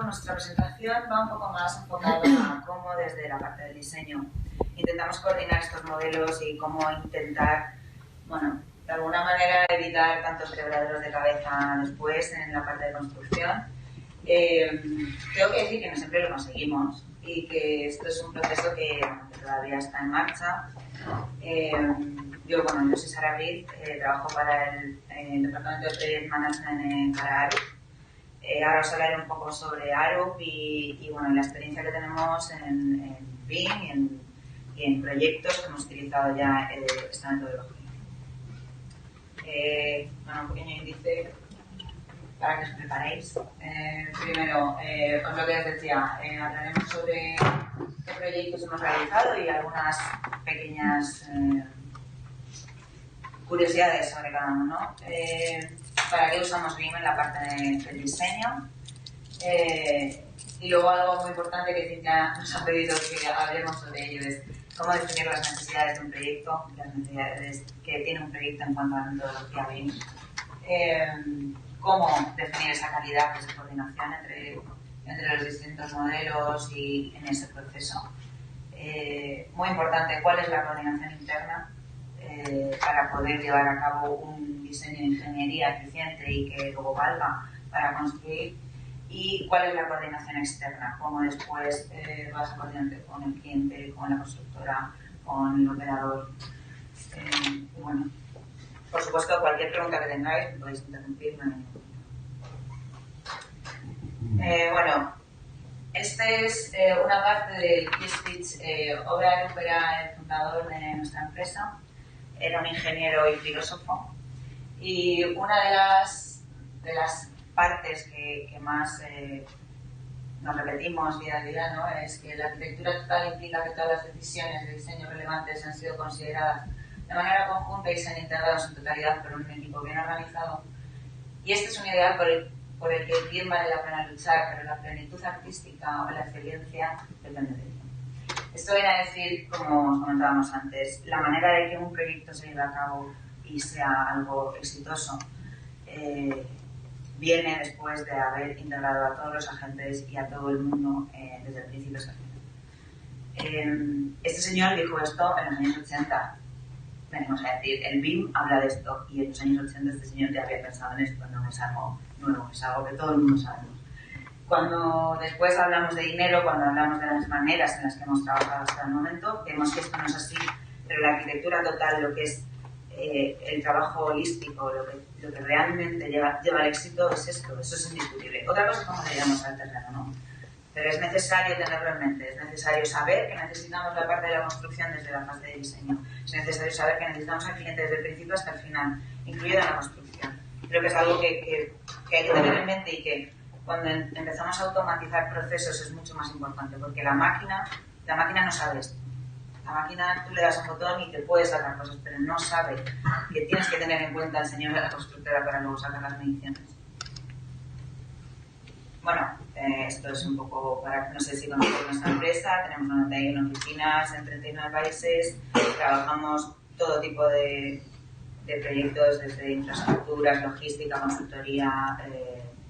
nuestra presentación va un poco más enfocada a cómo desde la parte del diseño intentamos coordinar estos modelos y cómo intentar, bueno, de alguna manera evitar tantos quebraderos de cabeza después en la parte de construcción. Tengo que decir que no siempre lo conseguimos y que esto es un proceso que todavía está en marcha. Yo soy Sara Briz, trabajo para el Departamento de Project Management para Arup. Ahora os hablaré un poco sobre Arup y la experiencia que tenemos en BIM y en proyectos que hemos utilizado ya esta metodología. Un pequeño índice para que os preparéis. Primero, os lo que os decía, hablaremos sobre qué proyectos hemos realizado y algunas pequeñas curiosidades sobre cada uno. Para qué usamos BIM en la parte del diseño. Y luego algo muy importante que Cintia nos ha pedido que hablemos sobre ello es cómo definir las necesidades de un proyecto, las necesidades que tiene un proyecto en cuanto a la metodología BIM. Cómo definir esa calidad, esa coordinación entre los distintos modelos y en ese proceso. Muy importante, cuál es la coordinación interna para poder llevar a cabo un diseño de ingeniería eficiente y que luego valga para construir. Y cuál es la coordinación externa, cómo después vas a coordinarte con el cliente, con la constructora, con el operador. Por supuesto, cualquier pregunta que tengáis podéis interrumpirme. Esta es una parte del Key Speech. Arup era el fundador de nuestra empresa, era un ingeniero y filósofo, y una de las partes que más nos repetimos día a día, ¿no?, es que la arquitectura total implica que todas las decisiones de diseño relevantes han sido consideradas de manera conjunta y se han integrado en su totalidad por un equipo bien organizado. Y este es un ideal por el que bien vale la pena luchar, pero la plenitud artística o la excelencia depende de ello. Esto viene a decir, como os comentábamos antes, la manera de que un proyecto se lleve a cabo y sea algo exitoso viene después de haber integrado a todos los agentes y a todo el mundo desde el principio hasta el final. Este señor dijo esto en los años 80. Venimos a decir, el BIM habla de esto y en los años 80 este señor ya había pensado en esto, no es algo nuevo, es algo que todo el mundo sabemos. Cuando después hablamos de dinero, cuando hablamos de las maneras en las que hemos trabajado hasta el momento, vemos que esto no es así, pero la arquitectura total, lo que es el trabajo holístico, lo que realmente lleva al éxito es esto, eso es indiscutible. Otra cosa es cómo le llamamos al terreno, ¿no? Pero es necesario tenerlo en mente, es necesario saber que necesitamos la parte de la construcción desde la fase de diseño, es necesario saber que necesitamos al cliente desde el principio hasta el final, incluido en la construcción. Creo que es algo que hay que tener en mente y que cuando empezamos a automatizar procesos es mucho más importante, porque la máquina no sabe esto. La máquina, tú le das un botón y te puede sacar cosas, pero no sabe que tienes que tener en cuenta el señor de la constructora para luego sacar las mediciones. Esto es un poco para, no sé si conocéis nuestra empresa, tenemos 91 oficinas en 39 países, trabajamos todo tipo de proyectos desde infraestructuras, logística, consultoría,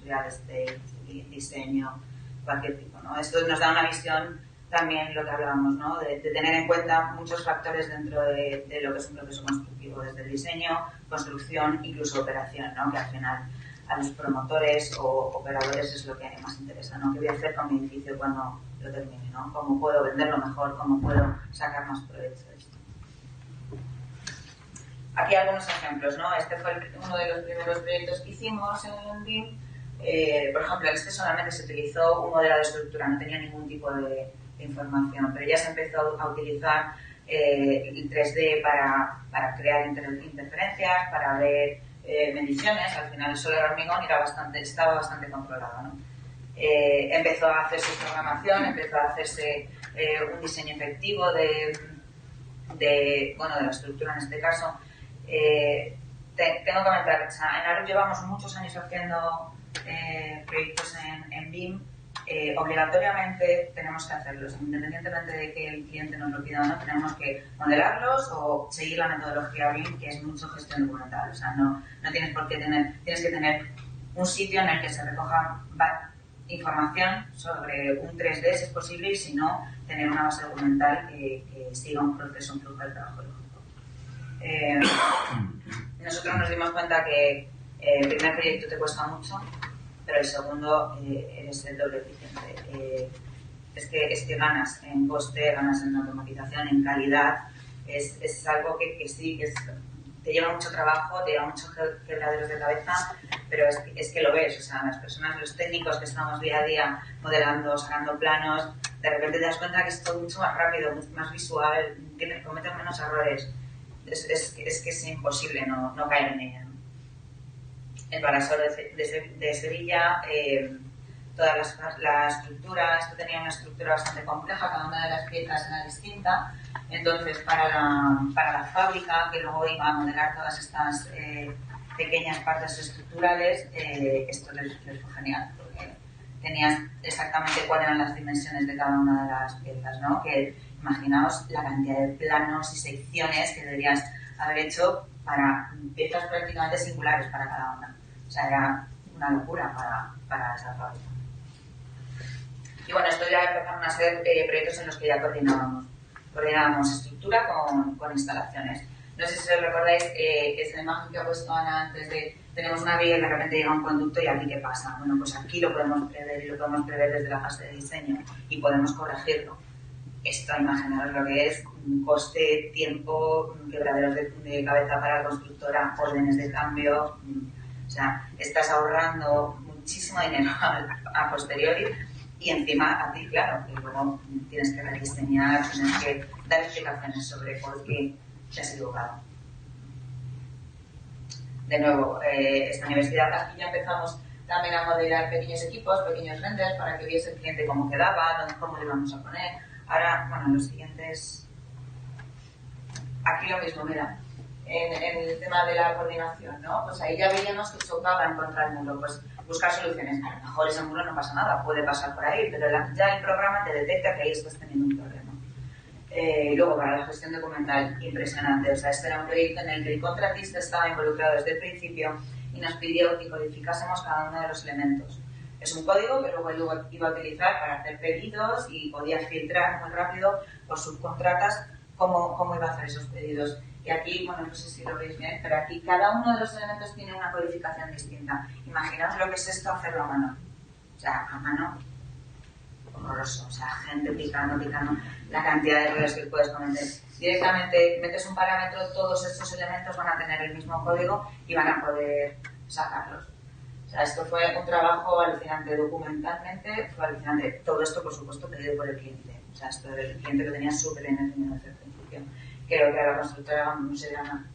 real estate, diseño, cualquier tipo, ¿no? Esto nos da una visión también, lo que hablábamos, ¿no?, de tener en cuenta muchos factores dentro de lo que es un proceso constructivo, desde el diseño, construcción, incluso operación, ¿no?, que al final a los promotores o operadores es lo que más interesa, ¿no? ¿Qué voy a hacer con mi edificio cuando lo termine, ¿no? ¿Cómo puedo venderlo mejor? ¿Cómo puedo sacar más provecho de esto? Aquí algunos ejemplos, ¿no? Este fue uno de los primeros proyectos que hicimos en BIM. Por ejemplo, este solamente se utilizó un modelado de estructura, no tenía ningún tipo de información, pero ya se empezó a utilizar el 3D para crear interferencias, para ver mediciones. Al final el suelo era hormigón y estaba bastante controlado, ¿no? Empezó a hacerse programación, empezó a hacerse un diseño efectivo de la estructura en este caso. Tengo que comentar, o sea, en Arup llevamos muchos años haciendo proyectos en BIM. Obligatoriamente tenemos que hacerlos, independientemente de que el cliente nos lo pida o no, tenemos que modelarlos o seguir la metodología BIM, que es mucho gestión documental. O sea, no tienes por qué tienes que tener un sitio en el que se recojan información sobre un 3D si es posible y si no, tener una base documental que siga un proceso, un flujo de trabajo lógico. Nosotros nos dimos cuenta que el primer proyecto te cuesta mucho, pero el segundo eres el doble eficiente. Es que ganas en coste, ganas en automatización, en calidad. Es algo que sí, que te lleva mucho trabajo, te lleva muchos quebraderos de cabeza, pero es que lo ves. O sea, las personas, los técnicos que estamos día a día modelando, sacando planos, de repente te das cuenta que es todo mucho más rápido, mucho más visual, cometen menos errores. Es que es imposible no caer en ella, ¿no? El Parasol de Sevilla, toda la estructura, esto tenía una estructura bastante compleja, cada una de las piezas era distinta. Entonces, para la fábrica, que luego iba a modelar todas estas pequeñas partes estructurales, esto les fue genial, porque tenías exactamente cuáles eran las dimensiones de cada una de las piezas, ¿no? Que imaginaos la cantidad de planos y secciones que deberías haber hecho para piezas prácticamente singulares para cada una. O sea, era una locura para esa fábrica. Y bueno, esto ya empezaron a ser proyectos en los que ya coordinábamos estructura con instalaciones. No sé si os recordáis que es la imagen que ha puesto Ana antes de tenemos una vía y de repente llega un conducto y aquí ¿qué pasa? Bueno, pues aquí lo podemos prever y lo podemos prever desde la fase de diseño y podemos corregirlo. Esto, imaginaros lo que es coste, tiempo, quebraderos de cabeza para la constructora, órdenes de cambio. O sea, estás ahorrando muchísimo dinero a posteriori y encima a ti, claro, que luego tienes que rediseñar, tienes que dar explicaciones sobre por qué te has equivocado. De nuevo, esta universidad aquí ya empezamos también a modelar pequeños equipos, pequeños renders para que viese el cliente cómo quedaba, cómo le vamos a poner. Ahora, bueno, los siguientes... Aquí lo mismo, mira, en el tema de la coordinación, ¿no? Pues ahí ya veíamos que chocaba en contra del muro, pues buscar soluciones. A lo mejor ese muro no pasa nada, puede pasar por ahí, pero ya el programa te detecta que ahí estás teniendo un problema. Luego, para la gestión documental, impresionante. O sea, este era un proyecto en el que el contratista estaba involucrado desde el principio y nos pidió que codificásemos cada uno de los elementos. Es un código que luego iba a utilizar para hacer pedidos y podía filtrar muy rápido por subcontratas cómo iba a hacer esos pedidos. Y aquí, bueno, no sé si lo veis bien, pero aquí cada uno de los elementos tiene una codificación distinta. Imaginaos lo que es esto hacerlo a mano. O sea, a mano, horroroso. O sea, gente picando, la cantidad de errores que puedes cometer. Directamente metes un parámetro, todos estos elementos van a tener el mismo código y van a poder sacarlos. O sea, esto fue un trabajo alucinante documentalmente, fue alucinante. Todo esto, por supuesto, pedido por el cliente. O sea, esto el cliente lo tenía súper bien definido desde el principio. Creo que a la constructora no se llama.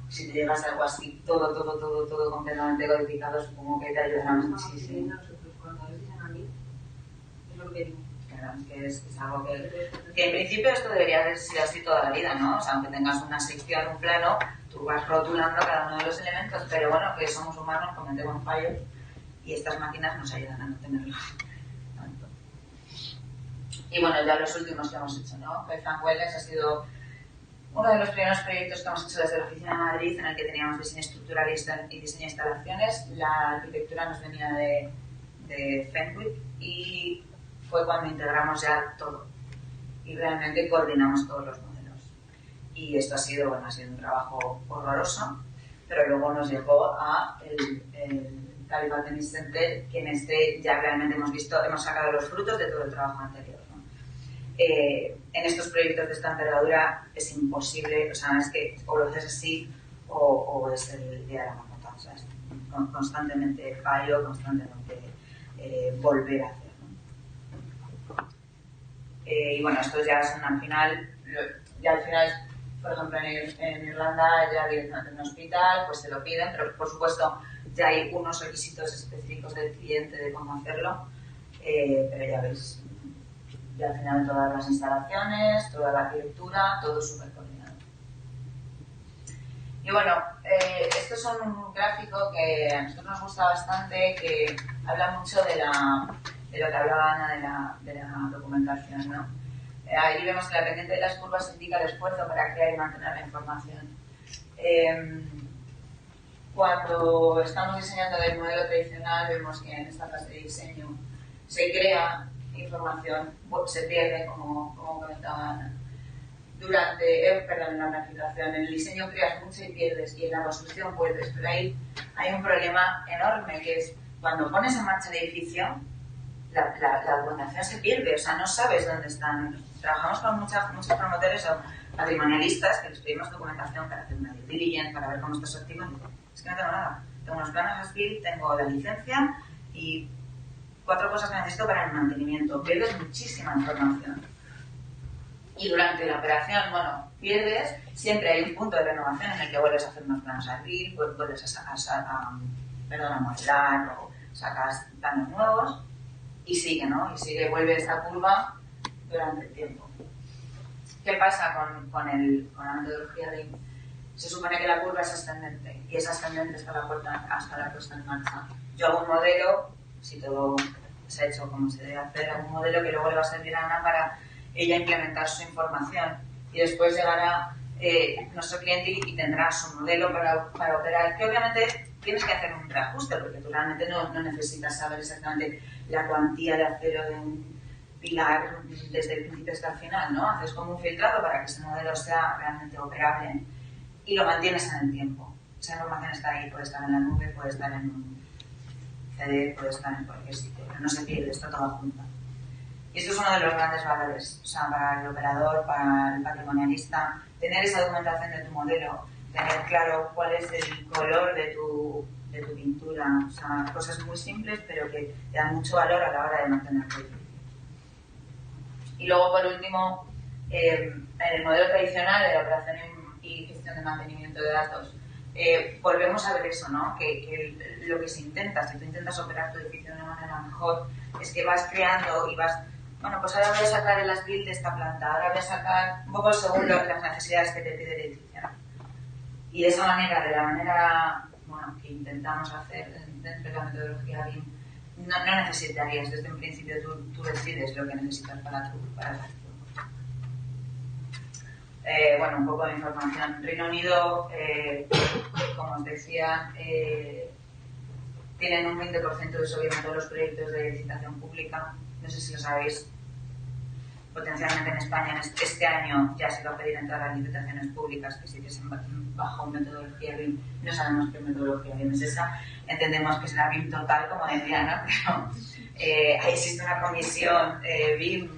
Si te llevas algo así, todo completamente codificado, supongo que te ayudará muchísimo. Nosotros, cuando les dicen a mí, es lo que digo. Claro, es que es algo que en principio esto debería haber sido así toda la vida, ¿no? O sea, aunque tengas una sección, un plano, tú vas rotulando cada uno de los elementos, pero bueno, que somos humanos, cometemos fallos y estas máquinas nos ayudan a no tenerlos tanto. Y bueno, ya los últimos que hemos hecho, ¿no? Frank Wellness ha sido uno de los primeros proyectos que hemos hecho desde la oficina de Madrid en el que teníamos diseño estructural y diseño de instalaciones. La arquitectura nos venía de Fenwick y fue cuando integramos ya todo y realmente coordinamos todos los modelos. Y esto ha sido un trabajo horroroso, pero luego nos llegó a el Caliban Tennis Center, que en este ya realmente hemos sacado los frutos de todo el trabajo anterior, ¿no? En estos proyectos de esta envergadura es imposible, o sea, es que o lo haces así o es el día de la marmota. O sea, es constantemente fallo, constantemente volver a hacer. Y bueno, estos ya son al final, por ejemplo en Irlanda ya directamente en un hospital, pues se lo piden, pero por supuesto ya hay unos requisitos específicos del cliente de cómo hacerlo, pero ya veis, ya al final todas las instalaciones, toda la arquitectura, todo súper coordinado. Y bueno, esto es un gráfico que a nosotros nos gusta bastante, que habla mucho de lo que hablaba Ana de la documentación, ¿no? Ahí vemos que la pendiente de las curvas indica el esfuerzo para crear y mantener la información. Cuando estamos diseñando el modelo tradicional, vemos que en esta fase de diseño se crea información, se pierde, como comentaban durante, en la planificación. En el diseño creas mucho y pierdes, y en la construcción vuelves, pero ahí hay un problema enorme, que es cuando pones en marcha el edificio, la documentación se pierde, o sea, no sabes dónde están. Trabajamos con muchos promotores o patrimonialistas que les pedimos documentación para hacer una due diligence, para ver cómo está su activo, y dicen, es que no tengo nada, tengo unos planos as-built, tengo la licencia y 4 cosas que necesito para el mantenimiento. Pierdes muchísima información. Y durante la operación, bueno, pierdes, siempre hay un punto de renovación en el que vuelves a hacer unos planos as-built, vuelves a modelar o sacas planos nuevos y sigue, ¿no? Y sigue, vuelve esta curva durante el tiempo. ¿Qué pasa con la metodología de BIM? Se supone que la curva es ascendente y es ascendente hasta la puesta en marcha. Yo hago un modelo, si todo se ha hecho como se debe hacer, hago un modelo que luego le va a servir a Ana para ella implementar su información, y después llegará nuestro cliente y tendrá su modelo para operar, que obviamente tienes que hacer un reajuste porque tú realmente no necesitas saber exactamente la cuantía de acero de un pilar desde el principio hasta el final, ¿no? Haces como un filtrado para que ese modelo sea realmente operable y lo mantienes en el tiempo. Esa información está ahí, puede estar en la nube, puede estar en un CD, puede estar en cualquier sitio, pero no se pierde, está todo junto. Y esto es uno de los grandes valores, o sea, para el operador, para el patrimonialista, tener esa documentación de tu modelo, tener claro cuál es el color de tu pintura, o sea, cosas muy simples pero que te dan mucho valor a la hora de mantener tu edificio. Y luego, por último, en el modelo tradicional de la operación y gestión de mantenimiento de datos, volvemos a ver eso, ¿no? Que lo que se intenta, si tú intentas operar tu edificio de una manera mejor, es que vas creando y vas, bueno, pues ahora voy a sacar el as-built de esta planta, ahora voy a sacar un poco según las necesidades que te pide el edificio. Y de esa manera, de la manera, bueno, que intentamos hacer dentro de la metodología BIM, no necesitarías, desde un principio tú decides lo que necesitas para tu bueno, un poco de información. Reino Unido, como os decía, tienen un 20% de desobediente en todos los proyectos de licitación pública. No sé si lo sabéis. Potencialmente en España este año ya se va a pedir entrar a las licitaciones públicas, que sí que se bajo metodología BIM. No sabemos qué metodología BIM es esa. Entendemos que será BIM total, como decía, ¿no? Pero ahí existe una comisión BIM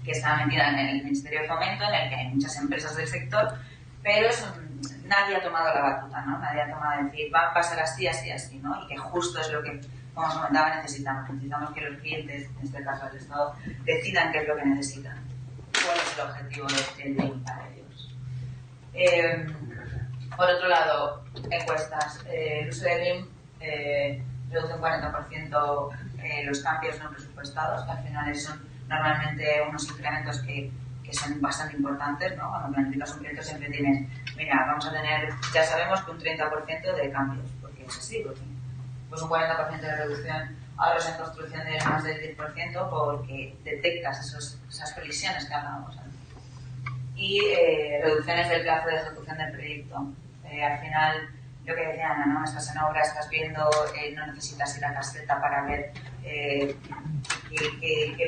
que está metida en el Ministerio de Fomento, en el que hay muchas empresas del sector, pero nadie ha tomado la batuta, ¿no? Nadie ha tomado decir, va a pasar así, así, así, ¿no? Y que justo es lo que, como os comentaba, necesitamos. Necesitamos que los clientes, en este caso el Estado, decidan qué es lo que necesitan, cuál es el objetivo del BIM para ellos. Por otro lado, encuestas. El uso de BIM reduce un 40% los cambios no presupuestados, que al final son normalmente unos incrementos que son bastante importantes, ¿no? Cuando planificas un proyecto siempre tienes, mira, vamos a tener, ya sabemos que un 30% de cambios, porque es así, porque pues un 40% de reducción, ahorros en construcción de más del 10% porque detectas esas colisiones que hablábamos antes. Y reducciones del plazo de ejecución del proyecto. Al final, lo que decía Ana, ¿no? Estás en obra, estás viendo, no necesitas ir a caseta para ver qué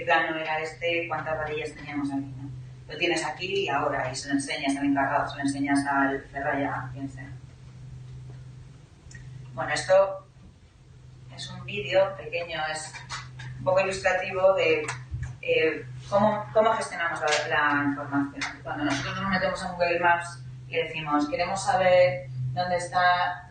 plano era este, cuántas varillas teníamos aquí, ¿no? Lo tienes aquí y ahora, y se lo enseñas al encargado, se lo enseñas al ferraya, a quien sea. Bueno, esto es un vídeo pequeño, es un poco ilustrativo de cómo gestionamos la información. Cuando nosotros nos metemos en Google Maps y decimos, queremos saber dónde está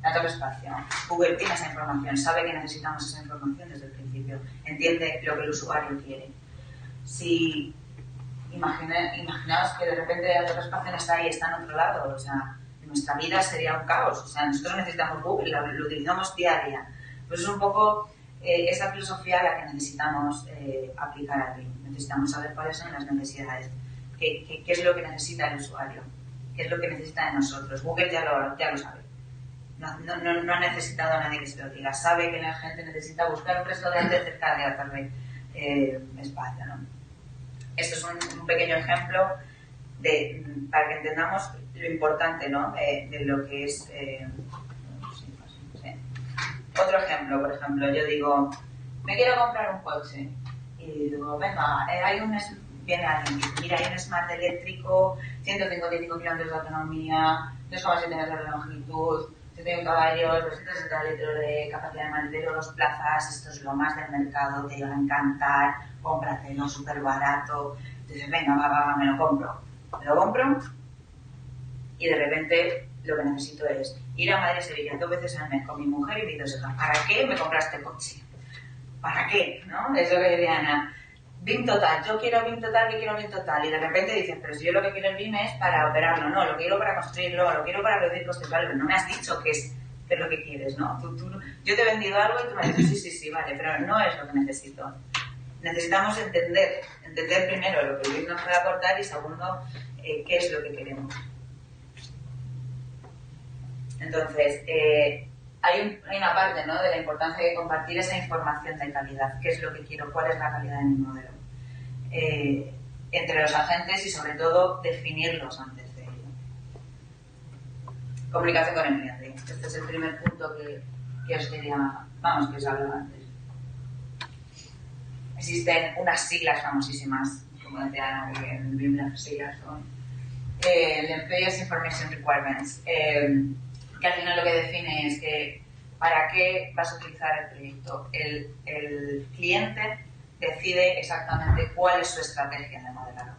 la torre espacio. Google tiene esa información, sabe que necesitamos esa información desde el principio, entiende lo que el usuario quiere. Si imaginaos que de repente la torre espacio no está ahí, está en otro lado, o sea, nuestra vida sería un caos. O sea, nosotros necesitamos Google, lo utilizamos día a día. Pues es un poco esa filosofía la que necesitamos aplicar aquí. Necesitamos saber cuáles son las necesidades, qué es lo que necesita el usuario, qué es lo que necesita de nosotros. Google ya lo sabe. No ha necesitado a nadie que se lo diga. Sabe que la gente necesita buscar un restaurante cerca de la torre espacio, ¿no? Esto es un pequeño ejemplo para que entendamos lo importante, ¿no? de lo que es Otro ejemplo, por ejemplo, yo digo, me quiero comprar un coche. Y digo, venga, viene alguien y dice, mira, hay un Smart eléctrico, 155 kilómetros de autonomía, 2,7 metros de longitud, 71 caballos, 260 litros de capacidad de maletero, 2 plazas, esto es lo más del mercado, te va a encantar, cómpratelo, súper barato. Entonces, venga, va, me lo compro. Me lo compro y de repente lo que necesito es ir a Madrid-Sevilla 2 veces al mes con mi mujer y mis 2 hijas. ¿Para qué me compraste el coche? ¿Para qué? ¿No? Es lo que decía Ana. BIM total, yo quiero BIM total, que quiero BIM total. Y de repente dices, pero si yo lo que quiero el BIM es para operarlo, no, lo quiero para construirlo, lo quiero para reducir costes, vale, pero no me has dicho qué es lo que quieres, ¿no? Yo te he vendido algo y tú me has dicho, sí, vale, pero no es lo que necesito. Necesitamos entender primero lo que el BIM nos puede aportar y segundo, qué es lo que queremos. Entonces, hay una parte, ¿no?, de la importancia de compartir esa información de calidad, qué es lo que quiero, cuál es la calidad de mi modelo, entre los agentes y sobre todo definirlos antes de ello. Comunicación con el cliente. Este es el primer punto que os quería, que os hablaba antes. Existen unas siglas famosísimas, como decía Ana, que en BIM las siglas son el Employers Information Requirements, que al final lo que define es que para qué vas a utilizar el proyecto. El cliente decide exactamente cuál es su estrategia de modelado.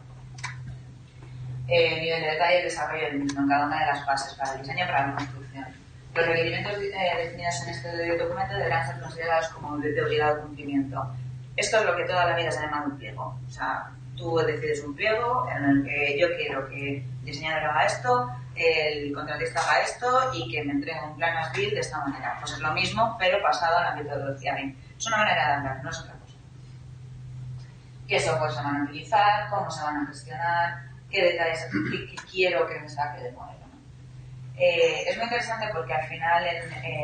Nivel de detalle, el desarrollo del mismo en cada una de las fases, para el diseño y para la construcción. Los requerimientos definidos en este documento deberán ser considerados como de obligado cumplimiento. Esto es lo que toda la vida se llama un pliego. O sea, tú decides un pliego en el que yo quiero que el diseñador haga esto, el contratista haga esto y que me entregue un plan as built de esta manera. Pues es lo mismo, pero basado en la metodología BIM. Es una manera de hablar, no es otra cosa. ¿Qué software se van a utilizar? ¿Cómo se van a gestionar? ¿Qué detalles qué quiero que me saque del modelo? Es muy interesante porque al final,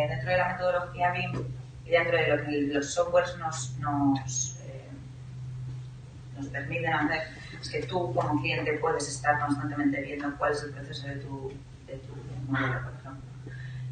dentro de la metodología BIM y dentro de lo que los softwares nos permiten hacer, es que tú como cliente puedes estar constantemente viendo cuál es el proceso de tu modelo, por ejemplo.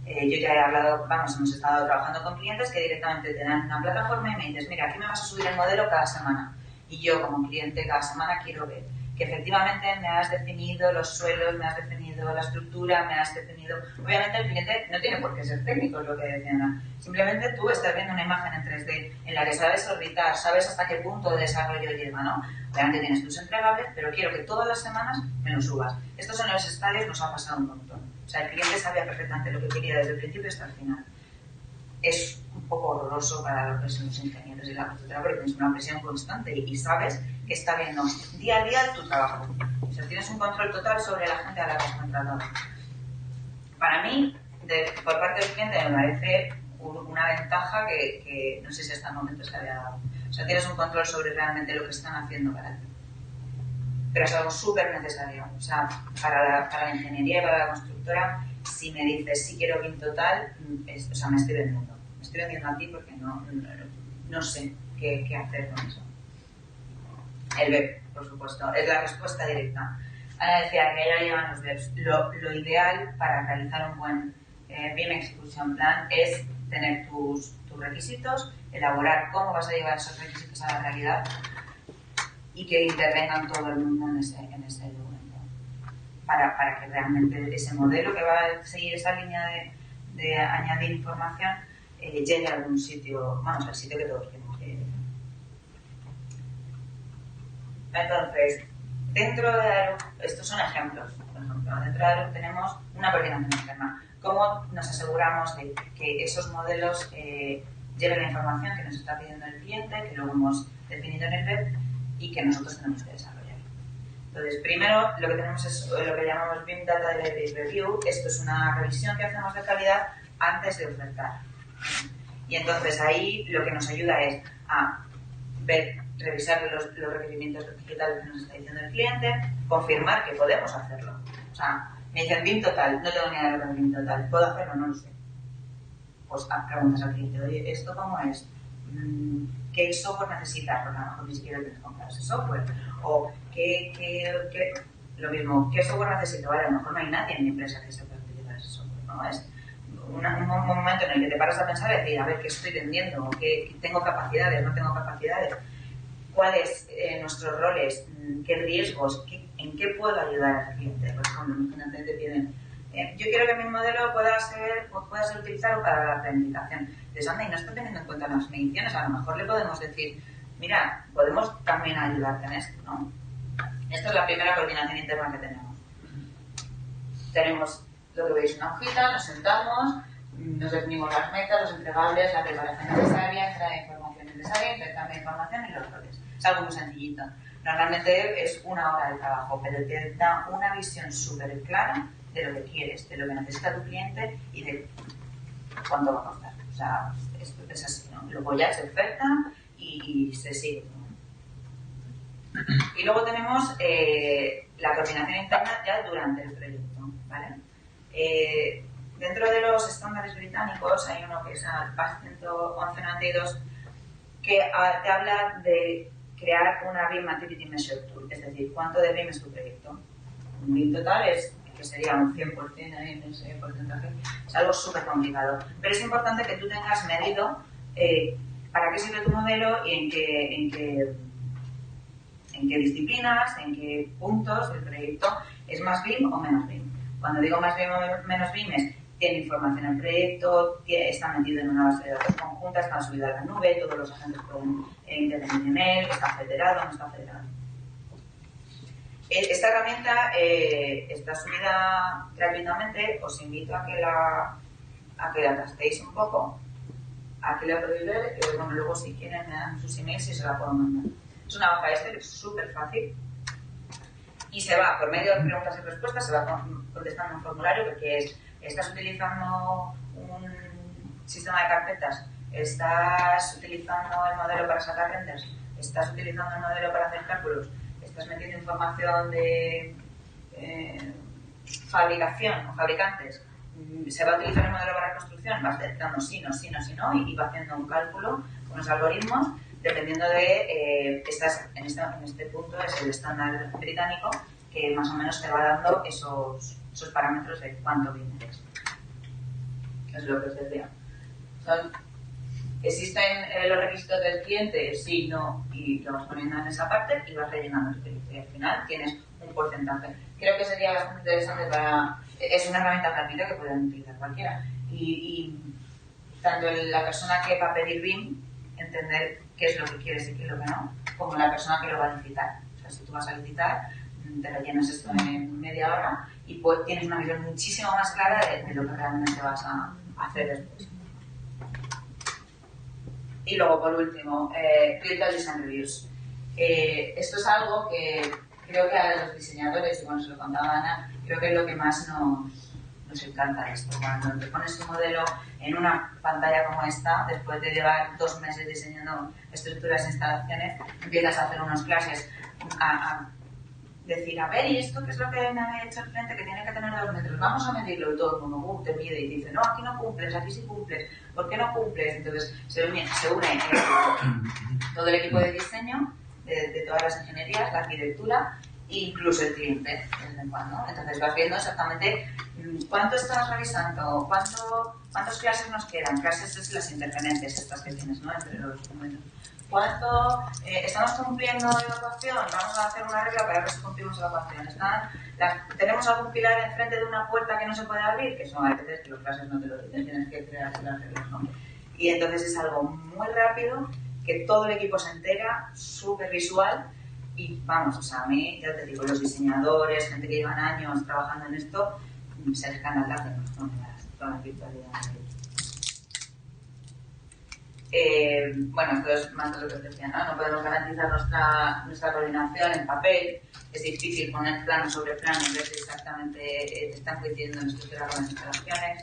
Yo ya he hablado, hemos estado trabajando con clientes que directamente te dan una plataforma y me dices, mira, aquí me vas a subir el modelo cada semana. Y yo como cliente cada semana quiero ver que efectivamente me has definido los suelos, me has definido la estructura, me has definido... Obviamente el cliente no tiene por qué ser técnico, es lo que decía Ana. Simplemente tú estás viendo una imagen en 3D en la que sabes orbitar, sabes hasta qué punto de desarrollo llega, ¿no? Obviamente tienes tus entregables, pero quiero que todas las semanas me lo subas. Estos en los estadios nos ha pasado un montón. O sea, el cliente sabía perfectamente lo que quería desde el principio hasta el final. Es un poco horroroso para lo que son los ingenieros y la constructora porque tienes una presión constante y sabes que está viendo día a día tu trabajo. O sea, tienes un control total sobre la gente a la que has contratado. Para mí, por parte del cliente, me parece una ventaja que no sé si hasta el momento se había dado. O sea, tienes un control sobre realmente lo que están haciendo para ti. Pero es algo súper necesario. O sea, para la ingeniería y para la constructora, si me dices si quiero BIM total, o sea, me estoy vendiendo. Me estoy vendiendo a ti porque no sé qué hacer con eso. El BEP, por supuesto, es la respuesta directa. Ana decía que ella lleva los BEPs. Lo ideal para realizar un buen BIM Execution Plan es tener tus requisitos, elaborar cómo vas a llevar esos requisitos a la realidad y que intervengan todo el mundo en ese documento. Para que realmente ese modelo que va a seguir esa línea de añadir información llegue a algún sitio, al sitio que todos queremos que llegue. Entonces, dentro de ARUC, estos son ejemplos, por ejemplo, dentro de ARUC tenemos una coordinación externa. ¿Cómo nos aseguramos de que esos modelos lleven la información que nos está pidiendo el cliente, que luego hemos definido en el BEP y que nosotros tenemos que desarrollar? Entonces, primero, lo que tenemos es lo que llamamos BIM Data Delivery Review. Esto es una revisión que hacemos de calidad antes de ofertar. Y entonces ahí lo que nos ayuda es a revisar los requerimientos digitales que nos está diciendo el cliente, confirmar que podemos hacerlo. O sea, me dicen BIM total, no tengo ni idea de lo que es BIM total, ¿puedo hacerlo? No lo sé. Pues preguntas al cliente, oye, ¿esto cómo es? ¿Qué software necesitas? Porque a lo mejor ni siquiera tienes que comprar ese software. O lo mismo, ¿qué software necesito? Vale, a lo mejor no hay nadie en mi empresa que sepa utilizar ese software, ¿no? un momento en el que te paras a pensar y decir, a ver, ¿qué estoy vendiendo? ¿Qué tengo capacidades? ¿No tengo capacidades? ¿Cuáles nuestros roles? ¿Qué riesgos? ¿En qué puedo ayudar al cliente? Por ejemplo, imagínate, te piden, yo quiero que mi modelo pueda ser utilizado para la planificación. Dices, anda, y no está teniendo en cuenta las mediciones. A lo mejor le podemos decir, mira, podemos también ayudarte en esto, ¿no? Esta es la primera coordinación interna que tenemos. Tenemos lo que veis, una hojita, nos sentamos, nos definimos las metas, los entregables, la preparación necesaria, entrega de información necesaria, intercambio de información y los roles. Es algo muy sencillito. Normalmente es 1 hora de trabajo, pero te da una visión súper clara de lo que quieres, de lo que necesita tu cliente y de cuánto va a costar. O sea, es así, ¿no? Luego ya se oferta y se sigue, ¿no? Y luego tenemos la coordinación interna ya durante el proyecto, ¿vale? Dentro de los estándares británicos hay uno que es el PAS 1192 que te habla de crear una BIM Activity Measure Tool, es decir, cuánto de BIM es tu proyecto. Un BIM total es que sería un 100% en ese porcentaje, es algo súper complicado, pero es importante que tú tengas medido para qué sirve tu modelo y en qué disciplinas, en qué puntos del proyecto es más BIM o menos BIM. Cuando digo más BIM o menos BIM es tiene información en el proyecto, está metido en una base de datos conjunta, está subido a la nube, todos los agentes pueden intervenir en él, está federado, no está federado. Esta herramienta está subida gratuitamente, os invito a que la gastéis un poco, a que la podéis ver, bueno, luego si quieren me dan sus emails y se la puedo mandar. Es una hoja Excel, es súper fácil y se va, por medio de preguntas y respuestas, se va contestando un formulario que estás utilizando un sistema de carpetas, estás utilizando el modelo para sacar renders, estás utilizando el modelo para hacer cálculos, estás metiendo información de fabricación o fabricantes, se va a utilizar el modelo para construcción, vas detectando sí, no, y va haciendo un cálculo, unos algoritmos, dependiendo de, en este punto es el estándar británico, que más o menos te va dando esos parámetros de cuánto viene. Es lo que os decía. ¿Existen los requisitos del cliente? Sí, no, y lo vas poniendo en esa parte y vas rellenando el proyecto. Y al final tienes un porcentaje. Creo que sería bastante interesante es una herramienta gratuita que pueden utilizar cualquiera. Y tanto la persona que va a pedir BIM, entender qué es lo que quieres y qué es lo que no, como la persona que lo va a licitar. O sea, si tú vas a licitar, te rellenas esto en media hora y pues tienes una visión muchísimo más clara de lo que realmente vas a hacer después. Y luego, por último, Critical Design Reviews. Esto es algo que creo que a los diseñadores, y bueno, se lo contaba Ana, creo que es lo que más nos encanta esto. Cuando te pones un modelo en una pantalla como esta, después de llevar 2 meses diseñando estructuras e instalaciones, empiezas a hacer unas clases a decir, a ver, ¿y esto qué es lo que me ha hecho el cliente que tiene que tener 2 metros? Vamos a medirlo, y todo el mundo te mide y dice, no, aquí no cumples, aquí sí cumples, ¿por qué no cumples? Entonces se une todo el equipo de diseño de todas las ingenierías, la arquitectura, incluso el cliente, de vez en cuando. Entonces vas viendo exactamente cuánto estás revisando, cuántas clases nos quedan, clases es las interferencias estas que tienes, ¿no?, entre los documentos. ¿Cuánto estamos cumpliendo evacuación? Vamos a hacer una regla para ver si cumplimos evacuación. ¿Tenemos algún pilar enfrente de una puerta que no se puede abrir? Que son a veces que los clases no te lo dicen, tienes que crear las reglas, ¿no? Y entonces es algo muy rápido, que todo el equipo se entera, súper visual. Y vamos, o sea, a mí, ya te digo, los diseñadores, gente que llevan años trabajando en esto, se les caen las lágrimas con la virtualidad. Bueno, esto es más de lo que os decía, ¿no? No podemos garantizar nuestra coordinación en papel, es difícil poner plano sobre plano y ver si exactamente te están coincidiendo en estructura con las instalaciones.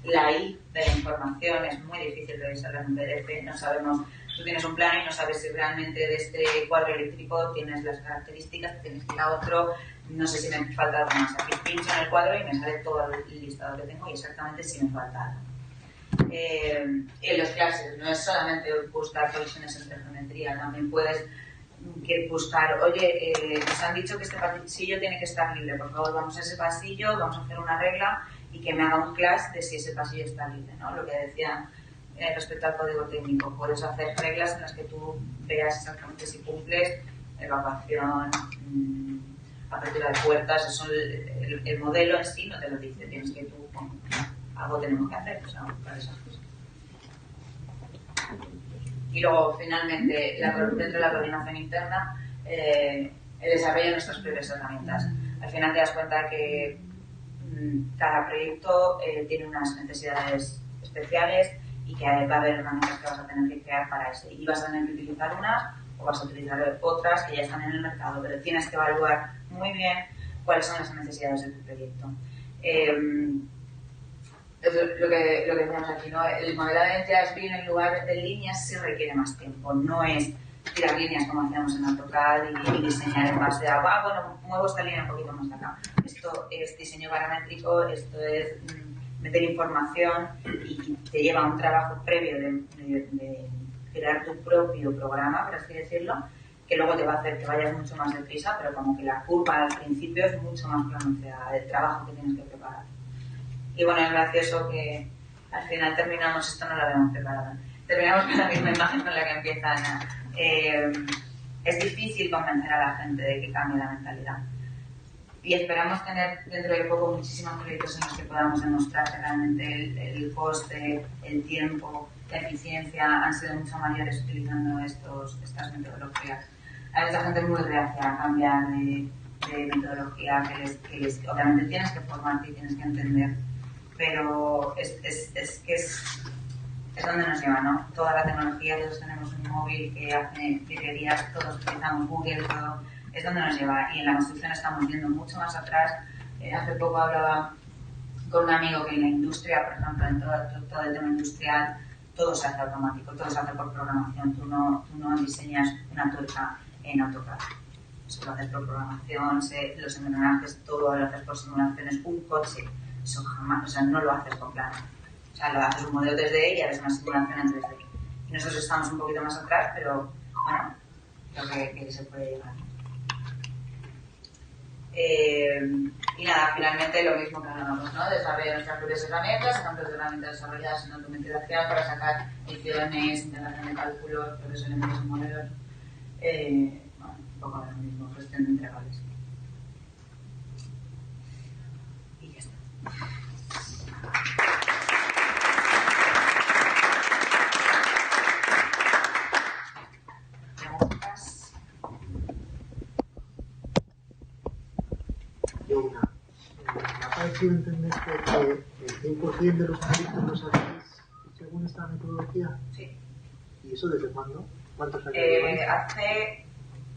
La I de la información es muy difícil revisarla en un PDF, no sabemos, tú tienes un plano y no sabes si realmente de este cuadro eléctrico tienes las características, tienes que ir a otro, no sé si me falta algo más. Aquí pincho en el cuadro y me sale todo el listado que tengo y exactamente si me falta algo. En los clases no es solamente buscar soluciones entre geometría, también puedes buscar, oye, nos han dicho que este pasillo tiene que estar libre, por favor vamos a ese pasillo, vamos a hacer una regla y que me haga un clash de si ese pasillo está libre, ¿no? Lo que decía respecto al código técnico, puedes hacer reglas en las que tú veas exactamente si cumples evacuación, apertura de puertas, eso el modelo en sí no te lo dice, tienes que tú, bueno, algo tenemos que hacer, o sea, para esas cosas. Y luego, finalmente, dentro de la coordinación interna, el desarrollo de nuestras propias herramientas. Al final te das cuenta que cada proyecto tiene unas necesidades especiales y que va a haber herramientas que vas a tener que crear para ese. Y vas a tener que utilizar unas o vas a utilizar otras que ya están en el mercado, pero tienes que evaluar muy bien cuáles son las necesidades de tu proyecto. Lo que decíamos aquí, ¿no? El modelado de identidades BIM en lugar de líneas sí requiere más tiempo, no es tirar líneas como hacíamos en AutoCAD y diseñar en base a, bueno, muevo esta línea un poquito más acá. Esto es diseño paramétrico, esto es meter información y te lleva un trabajo previo de crear tu propio programa, por así decirlo, que luego te va a hacer que vayas mucho más deprisa, pero como que la curva al principio es mucho más pronunciada del trabajo que tienes que preparar. Y bueno, es gracioso que al final terminamos, esto no lo habíamos preparado, terminamos con la misma imagen con la que empieza Ana. Es difícil convencer a la gente de que cambie la mentalidad. Y esperamos tener dentro de poco muchísimos proyectos en los que podamos demostrar que realmente el coste, el tiempo, la eficiencia han sido mucho mayores utilizando estas metodologías. Hay mucha gente muy reacia a cambiar de metodología que obviamente tienes que formarte y tienes que entender, pero es donde nos lleva, ¿no? Toda la tecnología, todos tenemos un móvil que hace librerías, todos utilizamos Google, todo, es donde nos lleva. Y en la construcción estamos yendo mucho más atrás. Hace poco hablaba con un amigo que en la industria, por ejemplo, en todo el tema industrial, todo se hace automático, todo se hace por programación. Tú no diseñas una tuerca en AutoCAD. Eso lo haces por programación, los engranajes, todo lo haces por simulaciones. Un coche, eso jamás, o sea, no lo haces con plano. O sea, lo haces un modelo 3D y haces una simulación en 3D. Y nosotros estamos un poquito más atrás, pero bueno, creo que se puede llegar. Y nada, finalmente lo mismo que hablábamos, ¿no? Desarrollar nuestras propias herramientas, ejemplos de herramientas desarrolladas en automatización para sacar ediciones, integración de cálculos, propios elementos y modelos. Bueno, un poco lo mismo, gestión de entregables. Y ya está. ¿Preguntas? Yo una. Me ha parecido entender que el 100% de los proyectos los hacéis según esta metodología. Sí. ¿Y eso desde cuándo? ¿Cuántos años? Hace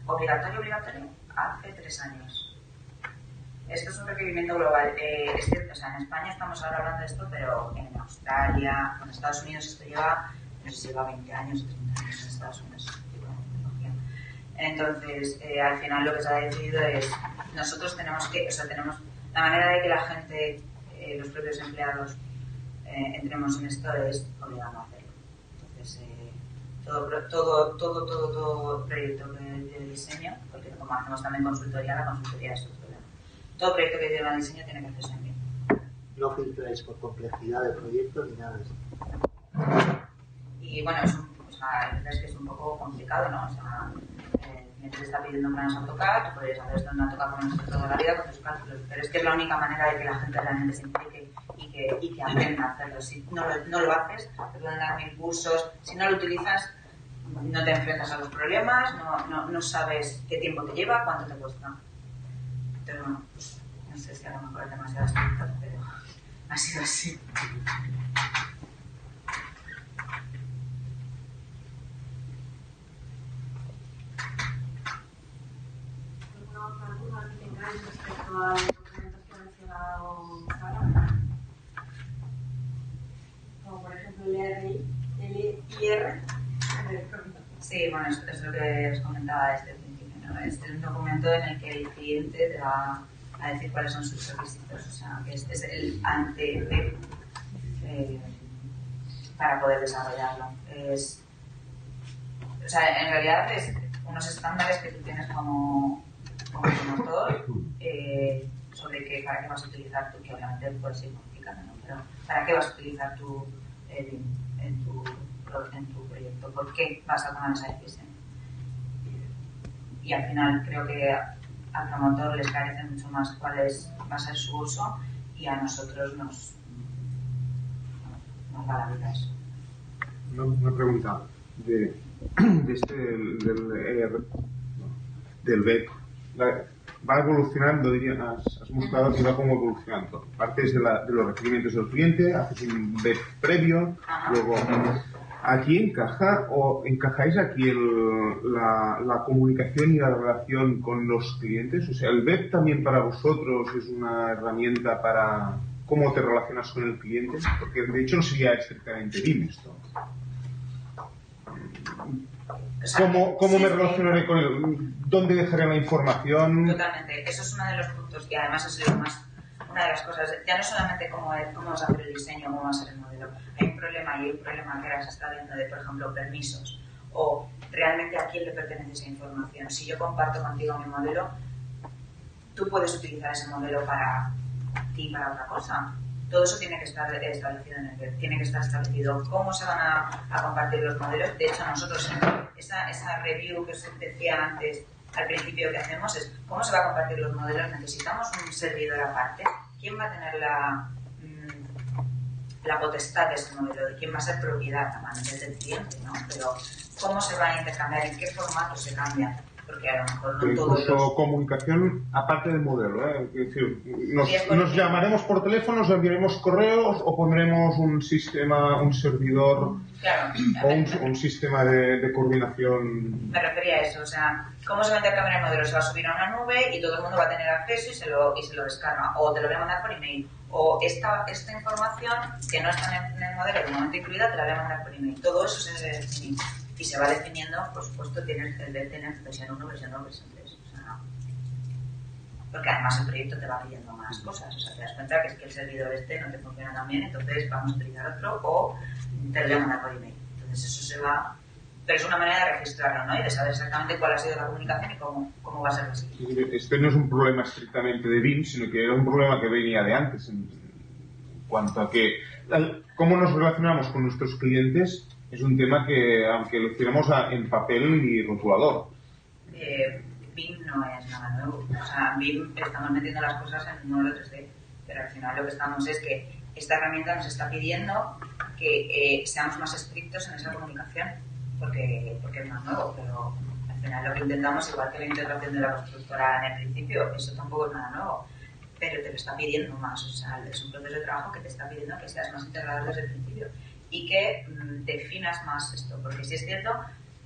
obligatorio, hace 3 años. Esto es un requerimiento global. Es cierto, o sea, en España estamos ahora hablando de esto, pero en Australia, en Estados Unidos esto lleva, no sé si lleva 20 años o 30 años en Estados Unidos. Entonces, al final lo que se ha decidido es, nosotros tenemos que, o sea, tenemos la manera de que la gente, los propios empleados, entremos en esto es obligando a hacerlo. Entonces, todo proyecto de diseño, porque como hacemos también consultoría, la consultoría es otro problema. Todo proyecto que lleva diseño tiene que hacerse en bien. No filtráis por complejidad de proyecto ni nada de eso. Y bueno, hay veces que es un poco complicado, ¿no? O sea, el te está pidiendo planos AutoCAD, tú podrías hacer esto en AutoCAD con nosotros toda la vida con tus cálculos, pero es que es la única manera de que la gente realmente se implique y que aprenda a hacerlo. Si no lo haces, te pueden dar 1000 cursos, si no lo utilizas, no te enfrentas a los problemas, no sabes qué tiempo te lleva, cuánto te cuesta. Entonces, bueno, no sé si a lo mejor es demasiado estricto, pero ha sido así. ¿Alguna que tengáis respecto a los documentos que ha mencionado Sara? Como por ejemplo el IR. Sí, bueno, es lo que os comentaba desde el principio, ¿no? Es un documento en el que el cliente te va a decir cuáles son sus requisitos, o sea, que es el ante para poder desarrollarlo. O sea, en realidad es unos estándares que tú tienes como promotor sobre para qué vas a utilizar tú, que obviamente puedes ir modificando explicando, ¿no? Pero ¿para qué vas a utilizar tu BIM en tu proyecto? ¿Por qué vas a tomar esa decisión? Y al final creo que al promotor les parece mucho más cuál va a ser su uso, y a nosotros nos va la vida eso. Una pregunta del BEP. Va evolucionando, diría, has mostrado que va como evolucionando. Partes de los requerimientos del cliente, haces un BEP previo, luego aquí encajáis aquí la comunicación y la relación con los clientes. O sea, el BEP también para vosotros es una herramienta para cómo te relacionas con el cliente, porque de hecho no sería estrictamente BIM esto. ¿Cómo me relacionaré con él? ¿Dónde dejaré la información? Totalmente, eso es uno de los puntos, y además es una de las cosas, ya no solamente cómo vas a hacer el diseño, cómo va a ser el modelo. Hay un problema que ahora se está viendo de, por ejemplo, permisos, o realmente a quién le pertenece esa información. Si yo comparto contigo mi modelo, tú puedes utilizar ese modelo para ti y para otra cosa. Todo eso tiene que estar establecido en el web, tiene que estar establecido cómo se van a compartir los modelos. De hecho, nosotros esa review que os decía antes al principio que hacemos es cómo se va a compartir los modelos. Necesitamos un servidor aparte. ¿Quién va a tener la potestad de ese modelo? ¿Y quién va a ser propiedad también del cliente? ¿No? Pero ¿cómo se va a intercambiar? ¿En qué formato se cambia? Porque a lo mejor no todos incluso comunicación aparte del modelo, ¿eh? Es decir, nos llamaremos por teléfono, nos enviaremos correos o pondremos un servidor, claro, o un sistema de coordinación. Me refería a eso, o sea, ¿cómo se va a intercambiar el modelo? Se va a subir a una nube y todo el mundo va a tener acceso y se lo descarga, o te lo voy a mandar por email, o esta información que no está en el modelo de momento incluida te la voy a mandar por email. Todo eso se debe definir. Y se va definiendo, por supuesto, tienes que tener versión 1, versión 2, versión 3. O sea, porque además el proyecto te va pidiendo más cosas. O sea, te das cuenta que es que el servidor no te funciona tan bien, entonces vamos a utilizar otro, o te lo voy a mandar por email. Entonces eso se va... Pero es una manera de registrarlo, ¿no? Y de saber exactamente cuál ha sido la comunicación y cómo va a ser la siguiente. Este no es un problema estrictamente de BIM, sino que era un problema que venía de antes. En cuanto a que... ¿Cómo nos relacionamos con nuestros clientes? Es un tema que, aunque lo hiciéramos en papel y rotulador. BIM no es nada nuevo. O sea, BIM estamos metiendo las cosas en un modelo 3D, pero al final lo que estamos es que esta herramienta nos está pidiendo que seamos más estrictos en esa comunicación, porque es más nuevo, pero al final lo que intentamos, igual que la integración de la constructora en el principio, eso tampoco es nada nuevo, pero te lo está pidiendo más. O sea, es un proceso de trabajo que te está pidiendo que seas más integrador desde el principio y que definas más esto, porque sí es cierto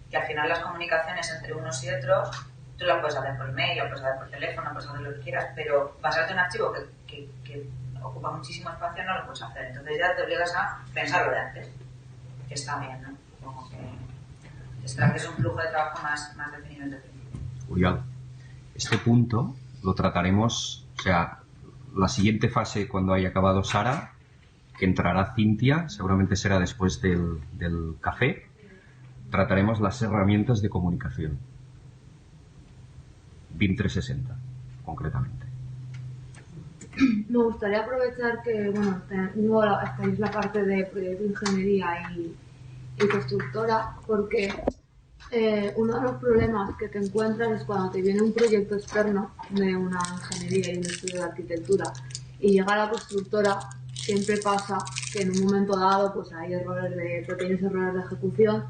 que al final las comunicaciones entre unos y otros tú las puedes hacer por mail, las puedes hacer por teléfono, puedes hacer lo que quieras, pero pasarte un archivo que ocupa muchísimo espacio no lo puedes hacer, entonces ya te obligas a pensarlo de antes, que está bien, ¿no? Como que es un flujo de trabajo más definido desde el principio. Uriol, este punto lo trataremos, o sea, la siguiente fase cuando haya acabado Sara, que entrará Cintia, seguramente será después del café, trataremos las herramientas de comunicación. BIM 360, concretamente. Me gustaría aprovechar que, bueno, estáis la parte de proyecto de ingeniería y constructora, porque uno de los problemas que te encuentras es cuando te viene un proyecto externo de una ingeniería y un estudio de arquitectura y llega a la constructora. Siempre pasa que en un momento dado pues hay pequeños errores de ejecución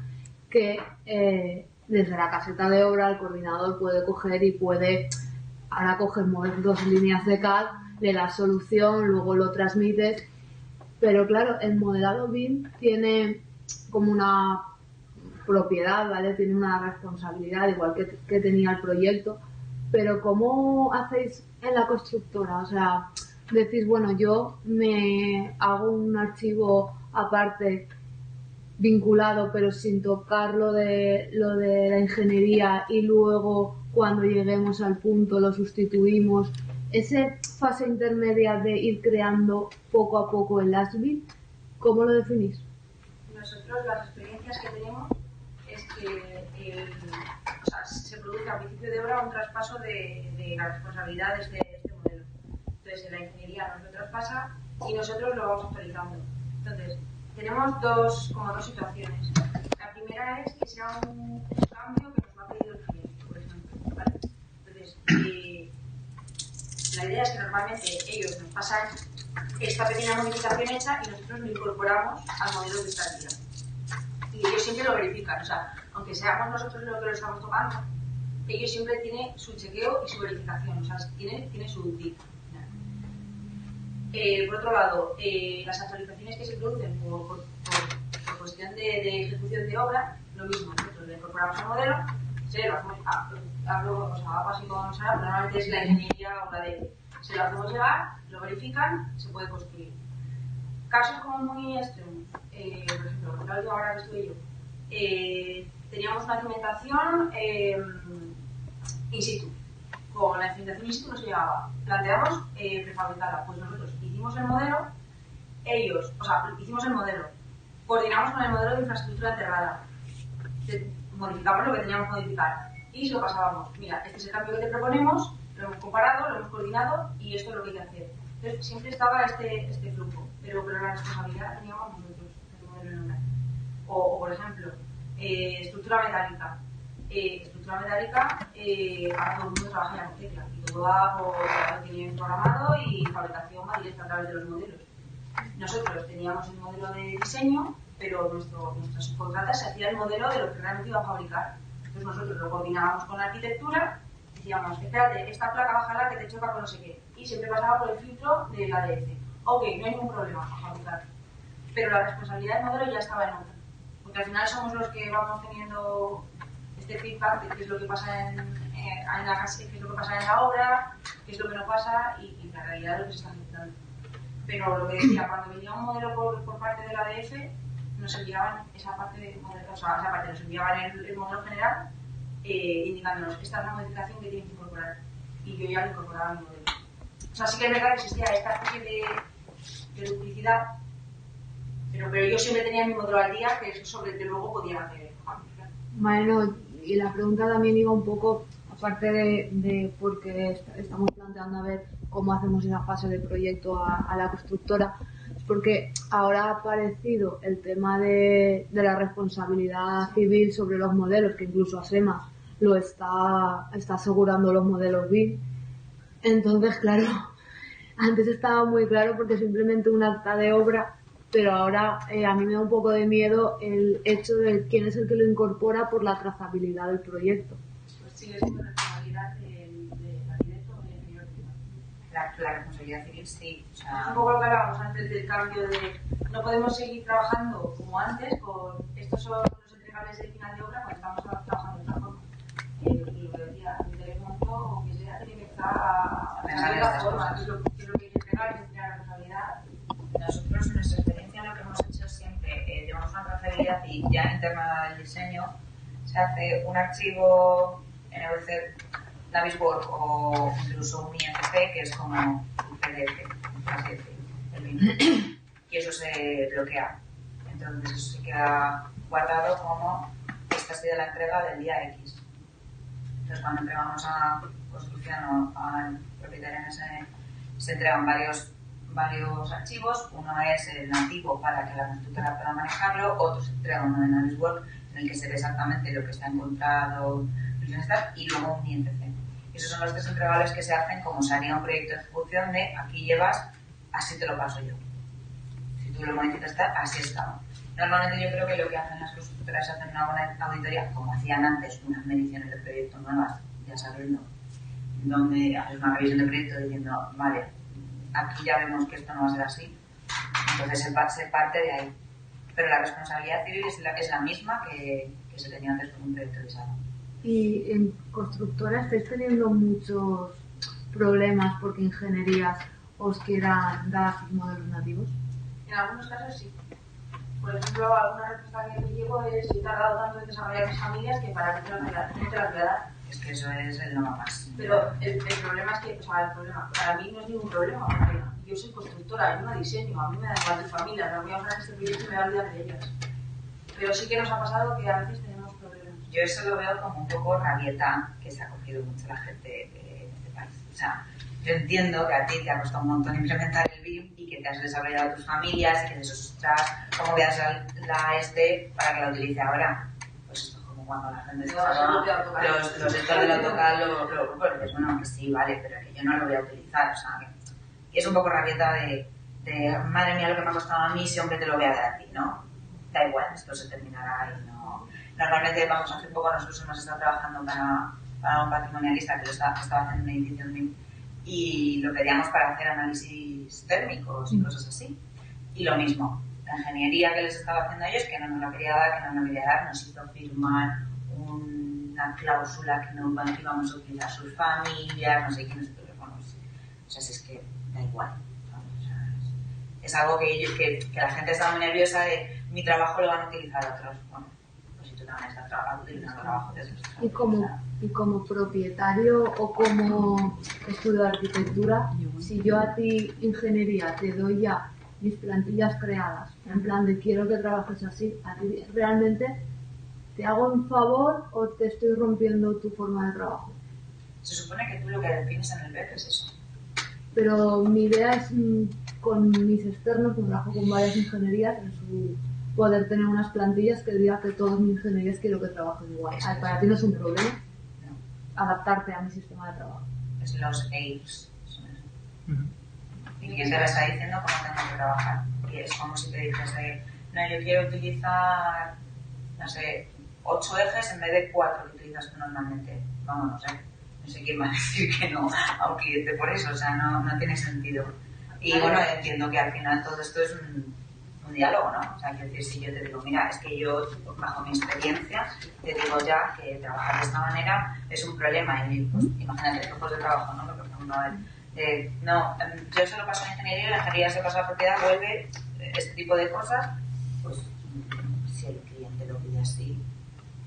que desde la caseta de obra el coordinador puede coger y ahora coges, mover 2 líneas de CAD, le das solución, luego lo transmites, pero claro, el modelado BIM tiene como una propiedad, ¿vale? Tiene una responsabilidad igual que tenía el proyecto, pero ¿cómo hacéis en la constructora? O sea, decís, bueno, yo me hago un archivo aparte vinculado pero sin tocar lo de la ingeniería y luego cuando lleguemos al punto lo sustituimos. Esa fase intermedia de ir creando poco a poco el ASBIM, ¿cómo lo definís? Nosotros las experiencias que tenemos es que se produce a principio de obra un traspaso de las responsabilidades de este modelo. Entonces en la ingeniería nos lo traspasa y nosotros lo vamos actualizando. Entonces, tenemos dos situaciones. La primera es que sea un cambio que nos va a pedir el cliente, por ejemplo, ¿vale? Entonces, la idea es que normalmente ellos nos pasan esta pequeña modificación hecha y nosotros lo incorporamos al modelo que está al día. Y ellos siempre lo verifican, o sea, aunque seamos nosotros los que lo estamos tocando, ellos siempre tienen su chequeo y su verificación, o sea, tiene su tip. Por otro lado, las actualizaciones que se producen por cuestión de ejecución de obra, lo mismo, nosotros le incorporamos al modelo, lo hacemos, hablo así con Sara, pero normalmente es la ingeniería o la de se lo hacemos llegar, lo verifican, se puede construir. Casos como muy extremos, por ejemplo, la última hora que estuve yo, teníamos una cimentación in situ. Con la cimentación in situ no se llegaba. Planteamos prefabricada. Pues nosotros hicimos el modelo, hicimos el modelo, coordinamos con el modelo de infraestructura enterrada, modificamos lo que teníamos que modificar y se lo pasábamos. Mira, este es el cambio que te proponemos, lo hemos comparado, lo hemos coordinado y esto es lo que hay que hacer. Entonces siempre estaba este flujo, pero la responsabilidad la teníamos nosotros, el modelo en obra. O por ejemplo, estructura metálica. Ahora todo el mundo trabaja en la tecla y todo va por lo que tienen programado y fabricación va directa a través de los modelos. Nosotros teníamos el modelo de diseño, pero nuestra subcontrata se hacía el modelo de lo que realmente iba a fabricar. Entonces nosotros lo coordinábamos con la arquitectura, decíamos, espérate, esta placa bájala que te choca con no sé qué, y siempre pasaba por el filtro del ADF. Ok, no hay ningún problema a fabricar, pero la responsabilidad del modelo ya estaba en otra, porque al final somos los que vamos teniendo este feedback de qué es lo que pasa en la casa, qué es lo que pasa en la obra, qué es lo que no pasa y la realidad de lo que se está ejecutando. Pero lo que decía, cuando venía un modelo por parte del ADF, nos enviaban esa parte de modelo, o sea, esa parte nos enviaban el modelo general indicándonos esta es la modificación que tienen que incorporar y yo ya lo incorporaba en mi modelo. O sea, sí que es verdad que existía esta especie de duplicidad, pero yo siempre tenía mi modelo al día que es sobre el que luego podía hacer. Bueno, y la pregunta también iba un poco, aparte de porque estamos planteando a ver cómo hacemos esa fase de proyecto a la constructora, es porque ahora ha aparecido el tema de la responsabilidad civil sobre los modelos, que incluso ASEMA lo está asegurando los modelos BIM. Entonces, claro, antes estaba muy claro porque simplemente un acta de obra, pero ahora a mí me da un poco de miedo el hecho de quién es el que lo incorpora por la trazabilidad del proyecto. Pues sigue siendo responsabilidad del arquitecto o del ingeniero privado. La responsabilidad civil sí. O sea, es un poco lo que hablábamos antes del cambio de no podemos seguir trabajando como antes con estos son los entregables de final de obra cuando estamos trabajando de otra forma. Lo que decía, el teléfono o que sea, tiene que estar a pensar de la forma, que es lo que hay que entregar, es la responsabilidad. Nosotros, en nuestra experiencia, lo que hemos hecho siempre, tenemos una trazabilidad y ya interna del diseño, se hace un archivo en el Navisworks o incluso un IFP, que es como un PDF, así decir, y eso se bloquea. Entonces, eso se queda guardado como esta ha sido la entrega del día X. Entonces, cuando entregamos a construcción o al propietario se entregan varios archivos. Uno es el nativo para que la constructora pueda manejarlo, otro se entrega uno de Navisworks en el que se ve exactamente lo que está encontrado y luego un INTC. Esos son los tres entregables que se hacen como se haría un proyecto de ejecución de aquí llevas, así te lo paso yo. Si tú lo modificas así está. Normalmente yo creo que lo que hacen las constructoras es hacer una buena auditoría, como hacían antes, unas mediciones de proyecto nuevas, ya sabiendo, donde haces una revisión de proyecto diciendo, vale, aquí ya vemos que esto no va a ser así, entonces se parte de ahí. Pero la responsabilidad civil es la misma que se tenía antes con un proyecto de desarrollo. Y en constructora estáis teniendo muchos problemas porque ingenierías os quieran dar sus modelos nativos. En algunos casos sí. Por ejemplo, alguna respuesta que yo llevo es he tardado tanto en desarrollar mis familias que para que no te la voy a dar. Es que eso es el no más. Pero el problema es que, o sea, el problema, para mí no es ningún problema, porque yo soy constructora, yo no diseño, a mí me da igual tu familia, me voy a usar este proyecto y me voy a olvidar de ellas. Pero sí que nos ha pasado que a veces tenemos problemas. Yo eso lo veo como un poco rabieta que se ha cogido mucho la gente de este país. O sea, Yo entiendo que a ti te ha costado un montón implementar el BIM y que te has desarrollado a tus familias y que dices, ostras, ¿cómo voy a hacer la para que la utilice ahora? Pues esto es como cuando la gente se los sectores del AutoCAD pues dices, bueno, que sí, vale, pero que yo no lo voy a utilizar. O sea, que es un poco rabieta de madre mía lo que me ha costado a mí, si hombre te lo voy a dar a ti, ¿no? Da igual, esto se terminará y no... Normalmente, vamos, hace poco nosotros hemos estado trabajando para un patrimonialista que estaba haciendo una edición BIM y lo pedíamos para hacer análisis térmicos y cosas así. Y lo mismo, la ingeniería que les estaba haciendo a ellos, que no nos la quería dar, nos hizo firmar una cláusula que no íbamos a utilizar sus familias, no sé quiénes teléfonos. O sea, si es que da igual. O sea, es algo que la gente está muy nerviosa de mi trabajo lo van a utilizar otros. Bueno, pues si tú también estás utilizando trabajo de otros. Y como propietario o como estudio de arquitectura, si yo a ti, ingeniería, te doy ya mis plantillas creadas, en plan de quiero que trabajes así, ¿a ti realmente te hago un favor o te estoy rompiendo tu forma de trabajo? Se supone que tú lo que defines en el BEP es eso. Pero mi idea es, con mis externos, que trabajo con varias ingenierías, en su poder tener unas plantillas que diga que todas mis ingenierías quiero que trabajen igual. Para ti no es un problema adaptarte a mi sistema de trabajo. Es los AIRs. Y quién te lo está diciendo cómo tengo que trabajar. Y es como si te dijese, no, yo quiero utilizar, no sé, 8 ejes en vez de 4 que utilizas tú normalmente. Vámonos, no sé quién va a decir que no a un cliente por eso, o sea, no tiene sentido. Y bueno, entiendo que al final todo esto es un diálogo, ¿no? O sea, quiero decir, si yo te digo, mira, es que yo, bajo mi experiencia, te digo ya que trabajar de esta manera es un problema. Y pues, imagínate, grupos de trabajo, ¿no? Porque, por ejemplo, yo se lo paso a la ingeniería se pasa a la propiedad, vuelve este tipo de cosas, pues si el cliente lo pide así,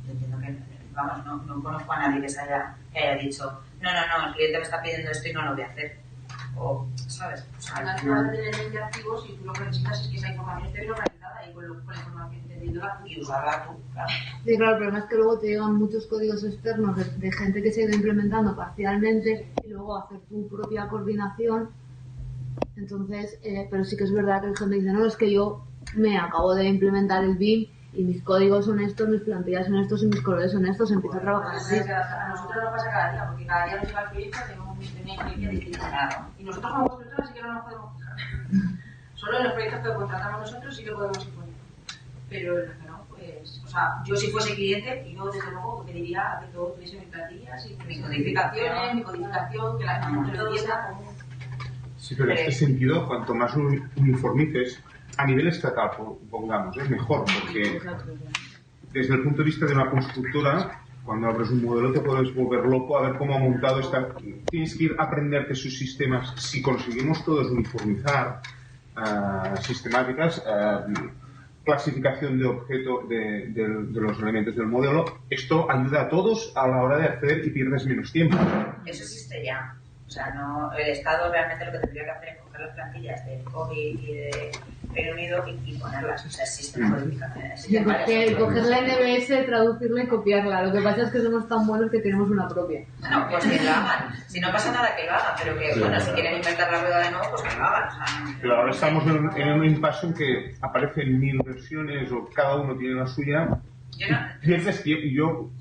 yo entiendo que, vamos, no conozco a nadie que haya dicho, no, el cliente me está pidiendo esto y no lo voy a hacer. O, ¿sabes? O sea, al final de tener interactivos y tú lo que necesitas es que esa información esté bien organizada y con la información entendiéndola y usarla tú, claro. Sí, claro, el problema es que luego te llegan muchos códigos externos de gente que se ha ido implementando parcialmente y luego hacer tu propia coordinación. Entonces, pero sí que es verdad que la gente dice, no, es que yo me acabo de implementar el BIM y mis códigos son estos, mis plantillas son estos y mis colores son estos, empiezo a trabajar así. A nosotros nos pasa cada día, porque cada día nos llega el proyecto, tenemos una experiencia distinta. Y nosotros como constructores sí que no nos podemos fijar. Solo en los proyectos que contratamos nosotros sí que podemos imponer. Pero en los que no, pues, o sea, yo si fuese cliente, yo desde luego pediría que todo tuviese mis plantillas y mis codificaciones, mi codificación, que la gente lo entienda como... Sí, pero en este sentido, cuanto más uniformices, a nivel estatal, pongamos, es mejor, porque desde el punto de vista de una constructora, cuando abres un modelo te puedes volver loco a ver cómo ha montado esta... Tienes que ir a aprenderte sus sistemas. Si conseguimos todos uniformizar sistemáticas, clasificación de objeto de los elementos del modelo, esto ayuda a todos a la hora de acceder y pierdes menos tiempo. Eso existe ya. O sea, el Estado realmente lo que tendría que hacer es coger las plantillas del COVID y de Reino Unido y ponerlas. O sea, existen codificaciones. Coger la NBS, traducirla y copiarla. Lo que pasa es que somos tan buenos que tenemos una propia. Bueno, pues que lo hagan. Si no pasa nada, que lo hagan. Pero que, bueno, si quieren inventar la rueda de nuevo, pues que lo hagan. O sea, pero ahora estamos en un impasse en que aparecen 1000 versiones o cada uno tiene la suya. Pierdes tiempo.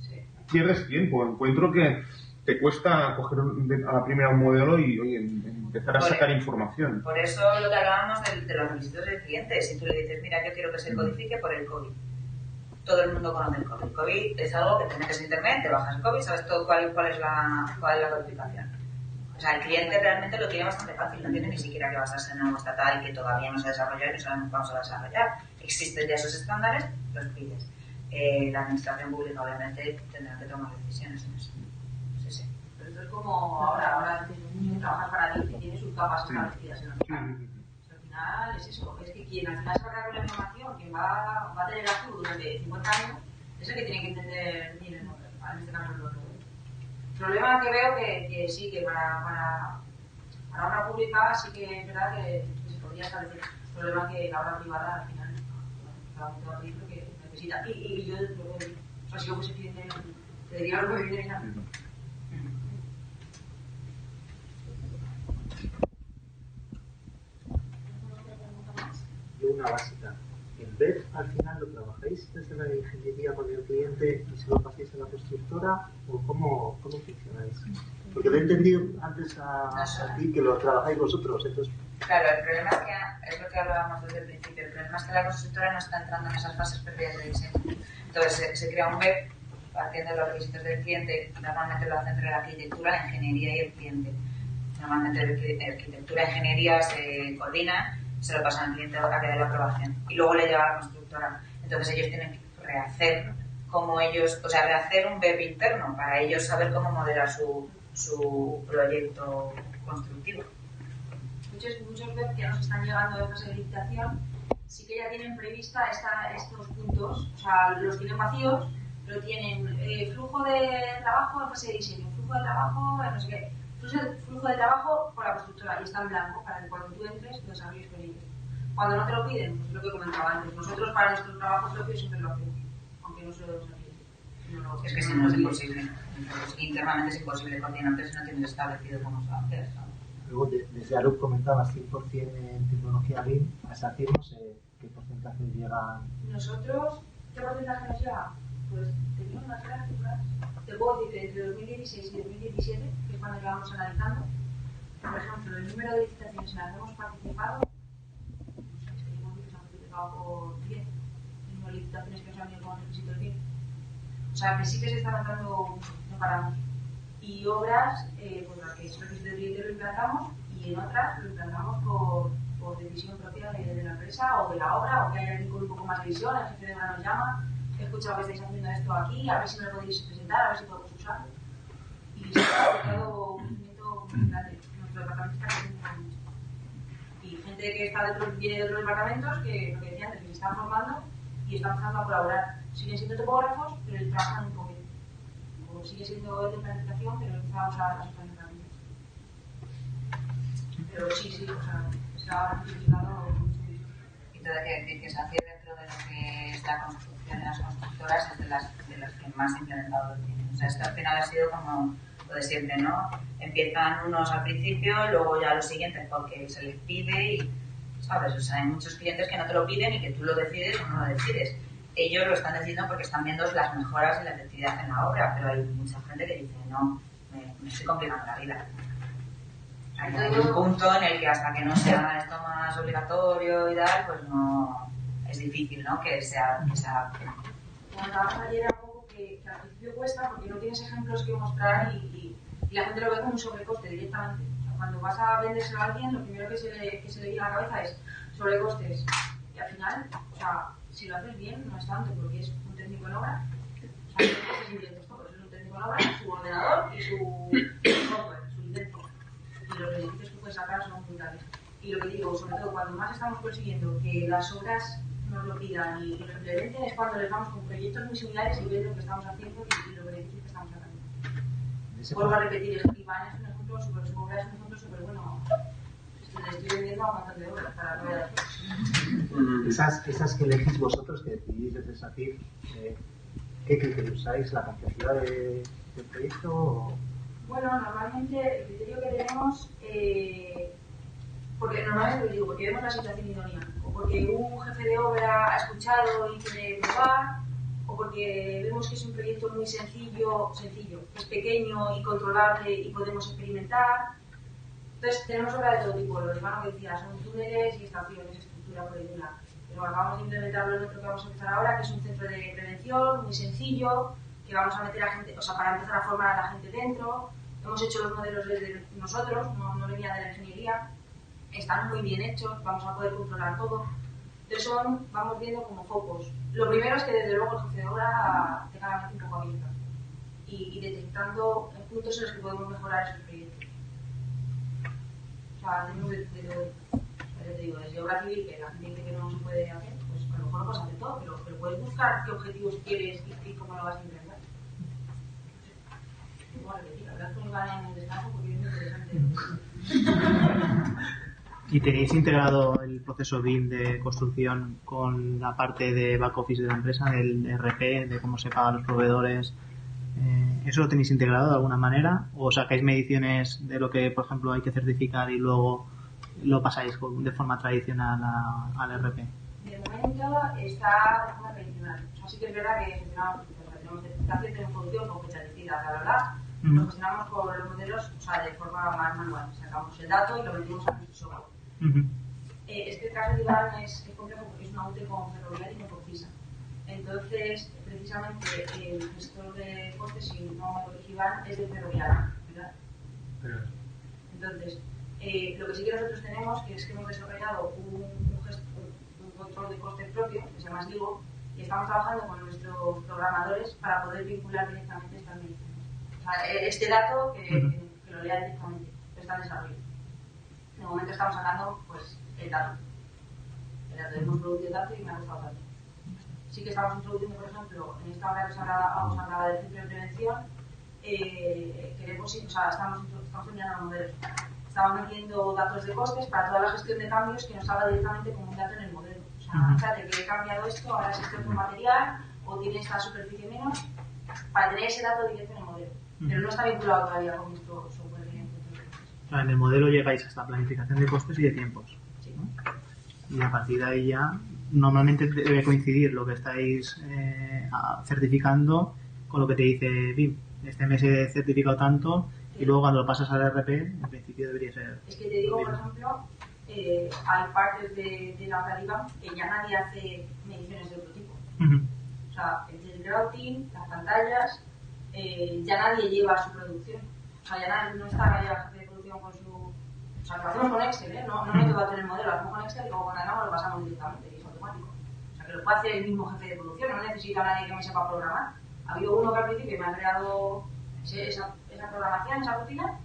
Pierdes tiempo. Encuentro que te cuesta coger a la primera un modelo y oye, empezar a sacar información. Por eso lo que hablábamos de los requisitos del cliente. Si tú le dices, mira, yo quiero que se codifique por el COVID. Todo el mundo conoce el COVID. El COVID es algo que te metes en internet, te bajas el COVID, sabes todo cuál es la codificación. O sea, el cliente realmente lo tiene bastante fácil, no tiene ni siquiera que basarse en algo estatal que todavía no se ha desarrollado y no sabemos cuándo se va a desarrollar. Existen ya esos estándares, los pides. La administración pública obviamente tendrá que tomar decisiones en eso. Pero es como ahora trabajas para ti, que tiene sus capas establecidas en la mitad. Al final es eso, es que quien al final se va a quedar con la información, quien va a tener activo durante 50 años, es el que tiene que entender bien el modelo, en este caso el modelo. El problema que veo que sí, que para obra pública sí que es verdad que se podría establecer. El problema que la obra privada al final solamente va a pedir lo que necesita. Y yo lo veo bien. O sea, si yo fuese cliente, te diría lo que me viene bien a mí. una básica. ¿El BEP al final lo trabajáis desde la ingeniería con el cliente y se lo pasáis a la constructora o cómo funcionáis? Porque lo he entendido antes a ti que lo trabajáis vosotros. Entonces... Claro, el problema es lo que hablábamos desde el principio. El problema es que la constructora no está entrando en esas fases previas de diseño. Entonces se crea un BEP partiendo de los requisitos del cliente. Normalmente lo hace entre la arquitectura, la ingeniería y el cliente. Normalmente la arquitectura y ingeniería se coordinan, se lo pasan al cliente a que dé la aprobación y luego le llega a la constructora. Entonces ellos tienen que rehacer rehacer un BEP interno para ellos saber cómo modelar su proyecto constructivo. Muchos BEP que nos están llegando de fase de licitación sí que ya tienen prevista estos puntos, o sea, los tienen vacíos, pero tienen flujo de trabajo en fase de diseño, flujo de trabajo en no sé qué, flujo de trabajo por la constructora y está en blanco para que cuando tú entres lo desarrolles con ellos. Cuando no te lo piden, pues es lo que comentaba antes, nosotros para nuestro trabajo propio siempre lo hacemos, aunque no se lo demos aquí. Es que si no es imposible, entonces, internamente es imposible coordinar, pero si no tienes establecido cómo se va a hacer, ¿sabes? Luego, desde Arup comentabas 100% en tecnología BIM, a SACIR no sé qué porcentaje llegan. Nosotros, ¿qué porcentaje nos llega? Pues teníamos unas gráficas, te puedo decir que entre 2016 y 2017, que es cuando llevamos analizando, por ejemplo, el número de licitaciones en las que hemos participado, no sé, es que hemos participado por 10, el número de licitaciones que nos han venido con requisitos 10. O sea, que sí que se está notando, no paramos. Y obras, pues las que es requisito de cliente lo implantamos y en otras lo implantamos por decisión propia de la empresa o de la obra o que haya alguien con un poco más de visión, el jefe de obra nos llama, he escuchado que estáis haciendo esto aquí, a ver si me lo podéis presentar, a ver si podemos usarlo. Y se ha aportado un movimiento muy grande. Nuestro departamento está creciendo mucho. Y gente que viene de otros departamentos que lo que decía antes, que se están formando y están empezando a colaborar. Siguen siendo topógrafos, pero trabajan un poquito. O sigue siendo de planificación, pero empieza a usar las otras herramientas. Pero sí, o sea, se ha amplificado mucho. Y todo hay que decir que SACIR dentro de lo que es la construcción de las constructoras es de las que más implementado lo tienen. O sea, esto al final ha sido como lo de siempre, ¿no? Empiezan unos al principio, luego ya los siguientes porque se les pide y, ¿sabes? O sea, hay muchos clientes que no te lo piden y que tú lo decides o no lo decides. Ellos lo están decidiendo porque están viendo las mejoras y la efectividad en la obra, pero hay mucha gente que dice, no, me estoy complicando la vida. Hay un punto en el que hasta que no sea esto más obligatorio y tal, pues no, es difícil, ¿no? Que sea. Como trabajo ayer era un poco que al principio cuesta porque no tienes ejemplos que mostrar y la gente lo ve como un sobrecoste directamente. O sea, cuando vas a vendérselo a alguien, lo primero que se le viene a la cabeza es sobrecostes. Y al final, o sea, si lo haces bien, no es tanto, porque es un técnico en obra. O sea, es inventos todos. Es un técnico en obra, su ordenador y su software, su licencia. Y los beneficios que puedes sacar son brutales. Y lo que digo, sobre todo, cuando más estamos consiguiendo que las obras nos lo pidan y lo implementen, es cuando les vamos con proyectos muy similares y ven lo que estamos haciendo y los beneficios que estamos sacando. Vuelvo a repetir, Iván es un ejemplo súper, su obra es un ejemplo súper bueno. Le estoy vendiendo a un montón de obras para ruedas. Esas que elegís vosotros, que decidís desde SACIR, ¿qué criterio usáis? ¿La complejidad del proyecto? O... Bueno, normalmente el criterio que tenemos, porque normalmente lo digo, porque vemos la situación idónea, o porque un jefe de obra ha escuchado y quiere probar, o porque vemos que es un proyecto muy sencillo, que es pequeño y controlable y podemos experimentar. Entonces tenemos obra de todo tipo, lo hermano que decía, son túneles y estaciones, estructura por igual. Pero acabamos de implementarlo en otro que vamos a empezar ahora, que es un centro de prevención muy sencillo, que vamos a meter a gente, o sea, para empezar a formar a la gente dentro. Hemos hecho los modelos desde nosotros, no venía de la ingeniería, están muy bien hechos, vamos a poder controlar todo. Entonces vamos viendo como focos. Lo primero es que desde luego el jefe de obra tenga la mente un poco abierta y detectando puntos en los que podemos mejorar esos proyectos. O sea, tenemos de todo. Te digo, desde obra civil, que la gente dice que no se puede hacer, pues a lo mejor no puedes hacer todo, pero puedes buscar qué objetivos quieres y cómo lo vas a implementar. Igual repetir, hablar con Iván en el descanso porque es muy interesante. ¿Y tenéis integrado el proceso BIM de construcción con la parte de back office de la empresa, del RP, de cómo se pagan los proveedores? ¿Eso lo tenéis integrado de alguna manera? ¿O sacáis mediciones de lo que, por ejemplo, hay que certificar y luego lo pasáis de forma tradicional al RP? momento está de forma tradicional. O sea, sí que es verdad que gestionamos, tenemos certificación, tenemos producción con fecha distinta, bla, bla, bla. Lo gestionamos con los modelos, o sea, de forma más manual. Sacamos el dato y lo metimos a nuestro software. Este caso de Iván es complejo porque es una UTE con ferroviaria y no con FISA. Entonces, precisamente, el gestor de costes, si no me corrige Iván, es de ferroviaria, ¿verdad? Entonces, lo que sí que nosotros tenemos es que hemos desarrollado un control de costes propio, que se llama SLIGO, y estamos trabajando con nuestros programadores para poder vincular directamente estas mediciones. O sea, este dato que lo lea directamente, que está en desarrollo. De momento estamos sacando pues, el dato. Hemos producido el dato y me ha gustado tanto. Sí que estamos introduciendo, por ejemplo, en esta hora que vamos a hablar del centro de prevención, estamos terminando los modelos. Estamos metiendo datos de costes para toda la gestión de cambios que nos salga directamente como un dato en el modelo. O sea, fíjate que he cambiado esto, ahora es este otro material, o tiene esta superficie menos, para tener ese dato directo en el modelo. Pero no está vinculado todavía con nuestro software. O sea, en el modelo llegáis hasta la planificación de costes y de tiempos. Sí. ¿No? Y a partir de ahí ya, normalmente debe coincidir lo que estáis certificando con lo que te dice BIM. Este mes he certificado tanto y luego cuando lo pasas al RP, en principio debería ser... Es que te digo, por ejemplo, hay partes de la operativa que ya nadie hace mediciones de otro tipo. O sea, el grouting, las pantallas, ya nadie lleva su producción. O sea, ya nadie, no está nadie jefe de producción con su... O sea, lo hacemos con Excel, no meto datos en el modelo, lo hacemos con Excel y luego cuando ganamos lo pasamos directamente y es automático. O sea, que lo puede hacer el mismo jefe de producción, no necesita a nadie que me sepa programar. Ha habido uno que al principio me ha creado esa programación, esa rutina,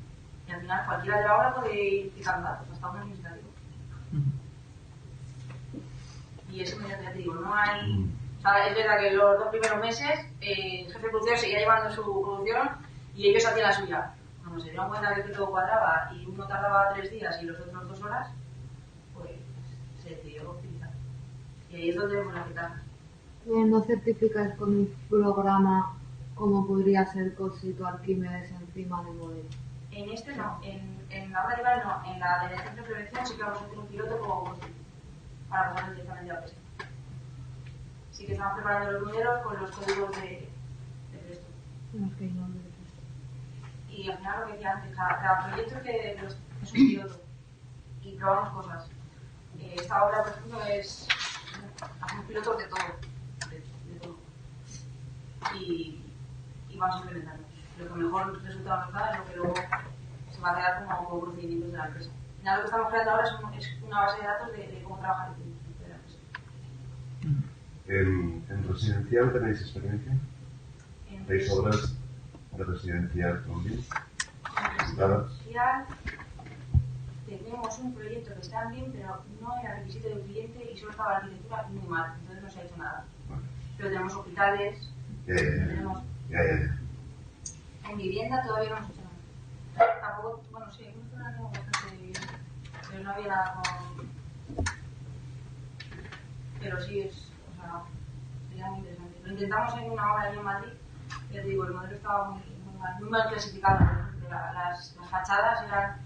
y al final cualquiera de la hora puede ir quitando datos, hasta un administrativo. Y eso, ya te digo, no hay... O sea, es verdad que los 2 primeros meses el jefe de producción seguía llevando su producción y ellos hacían la suya. Cuando se dieron cuenta que todo cuadraba y uno tardaba 3 días y los otros 2 horas, pues se decidió optimizar. Y ahí es donde vemos la ventaja. No certificas con un programa como podría ser COSIT o Arquímedes encima del modelo. En este no, en la otra nivel no, en la de centro de prevención sí que vamos a hacer un piloto como COSIT para pasar directamente a PEST. Sí que estamos preparando los modelos con los códigos de Presto. Y al final lo que decía antes, cada proyecto es un piloto y probamos cosas. Esta obra, por ejemplo, es un piloto de todo. Y vamos implementando. Lo que mejor resultado nos da es lo que luego se va a quedar como procedimientos de la empresa. Ya lo que estamos creando ahora es una base de datos de cómo trabajar el de la empresa. ¿En residencial tenéis experiencia? ¿Tenéis obras de residencial también? En residencial tenemos un proyecto que está bien, pero no era requisito del cliente y solo estaba la arquitectura muy mal, entonces no se ha hecho nada. Vale. Pero tenemos hospitales, tenemos... En vivienda todavía no hemos hecho nada. Tampoco, bueno, sí, en una zona tenemos bastante vivienda, pero no había nada con... Pero sí es, o sea, sería muy interesante. Lo intentamos en una obra allí en Madrid, ya te digo, el modelo estaba muy mal clasificado, por ejemplo, las fachadas eran...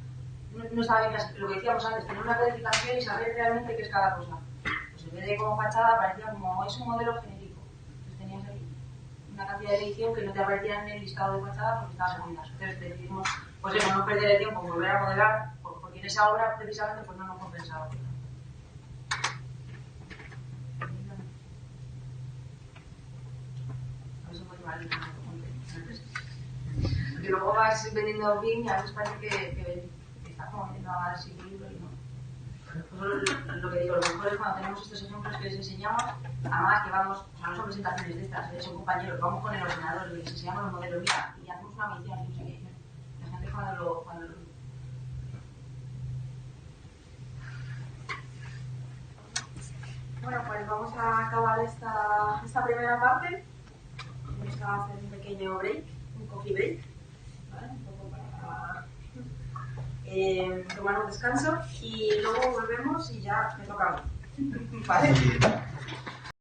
No estaba bien clasificado, lo que decíamos antes, tener una codificación y saber realmente qué es cada cosa. Pues en vez de como fachada parecía como, es un modelo genérico. Entonces tenías ahí una cantidad de edición que no te aparecía en el listado de fachada porque estaba segunda. Entonces decidimos, pues eso, no perder el tiempo en volver a modelar, porque en esa obra precisamente pues no nos compensaba. Porque luego vas vendiendo BIM y a veces parece que estás como vendiendo a más sin libro y no. Pues lo que digo, lo mejor es cuando tenemos estos ejemplos que les enseñamos, además que vamos, o sea, no son presentaciones de estas, son compañeros, vamos con el ordenador y les enseñamos los modelos, mira, y hacemos una medición, no sé qué. La gente cuando lo Bueno, pues vamos a acabar esta primera parte. Vamos a hacer un pequeño break, un coffee break, ¿vale? Un poco para tomar un descanso y luego volvemos y ya me toca a mí. ¿Vale?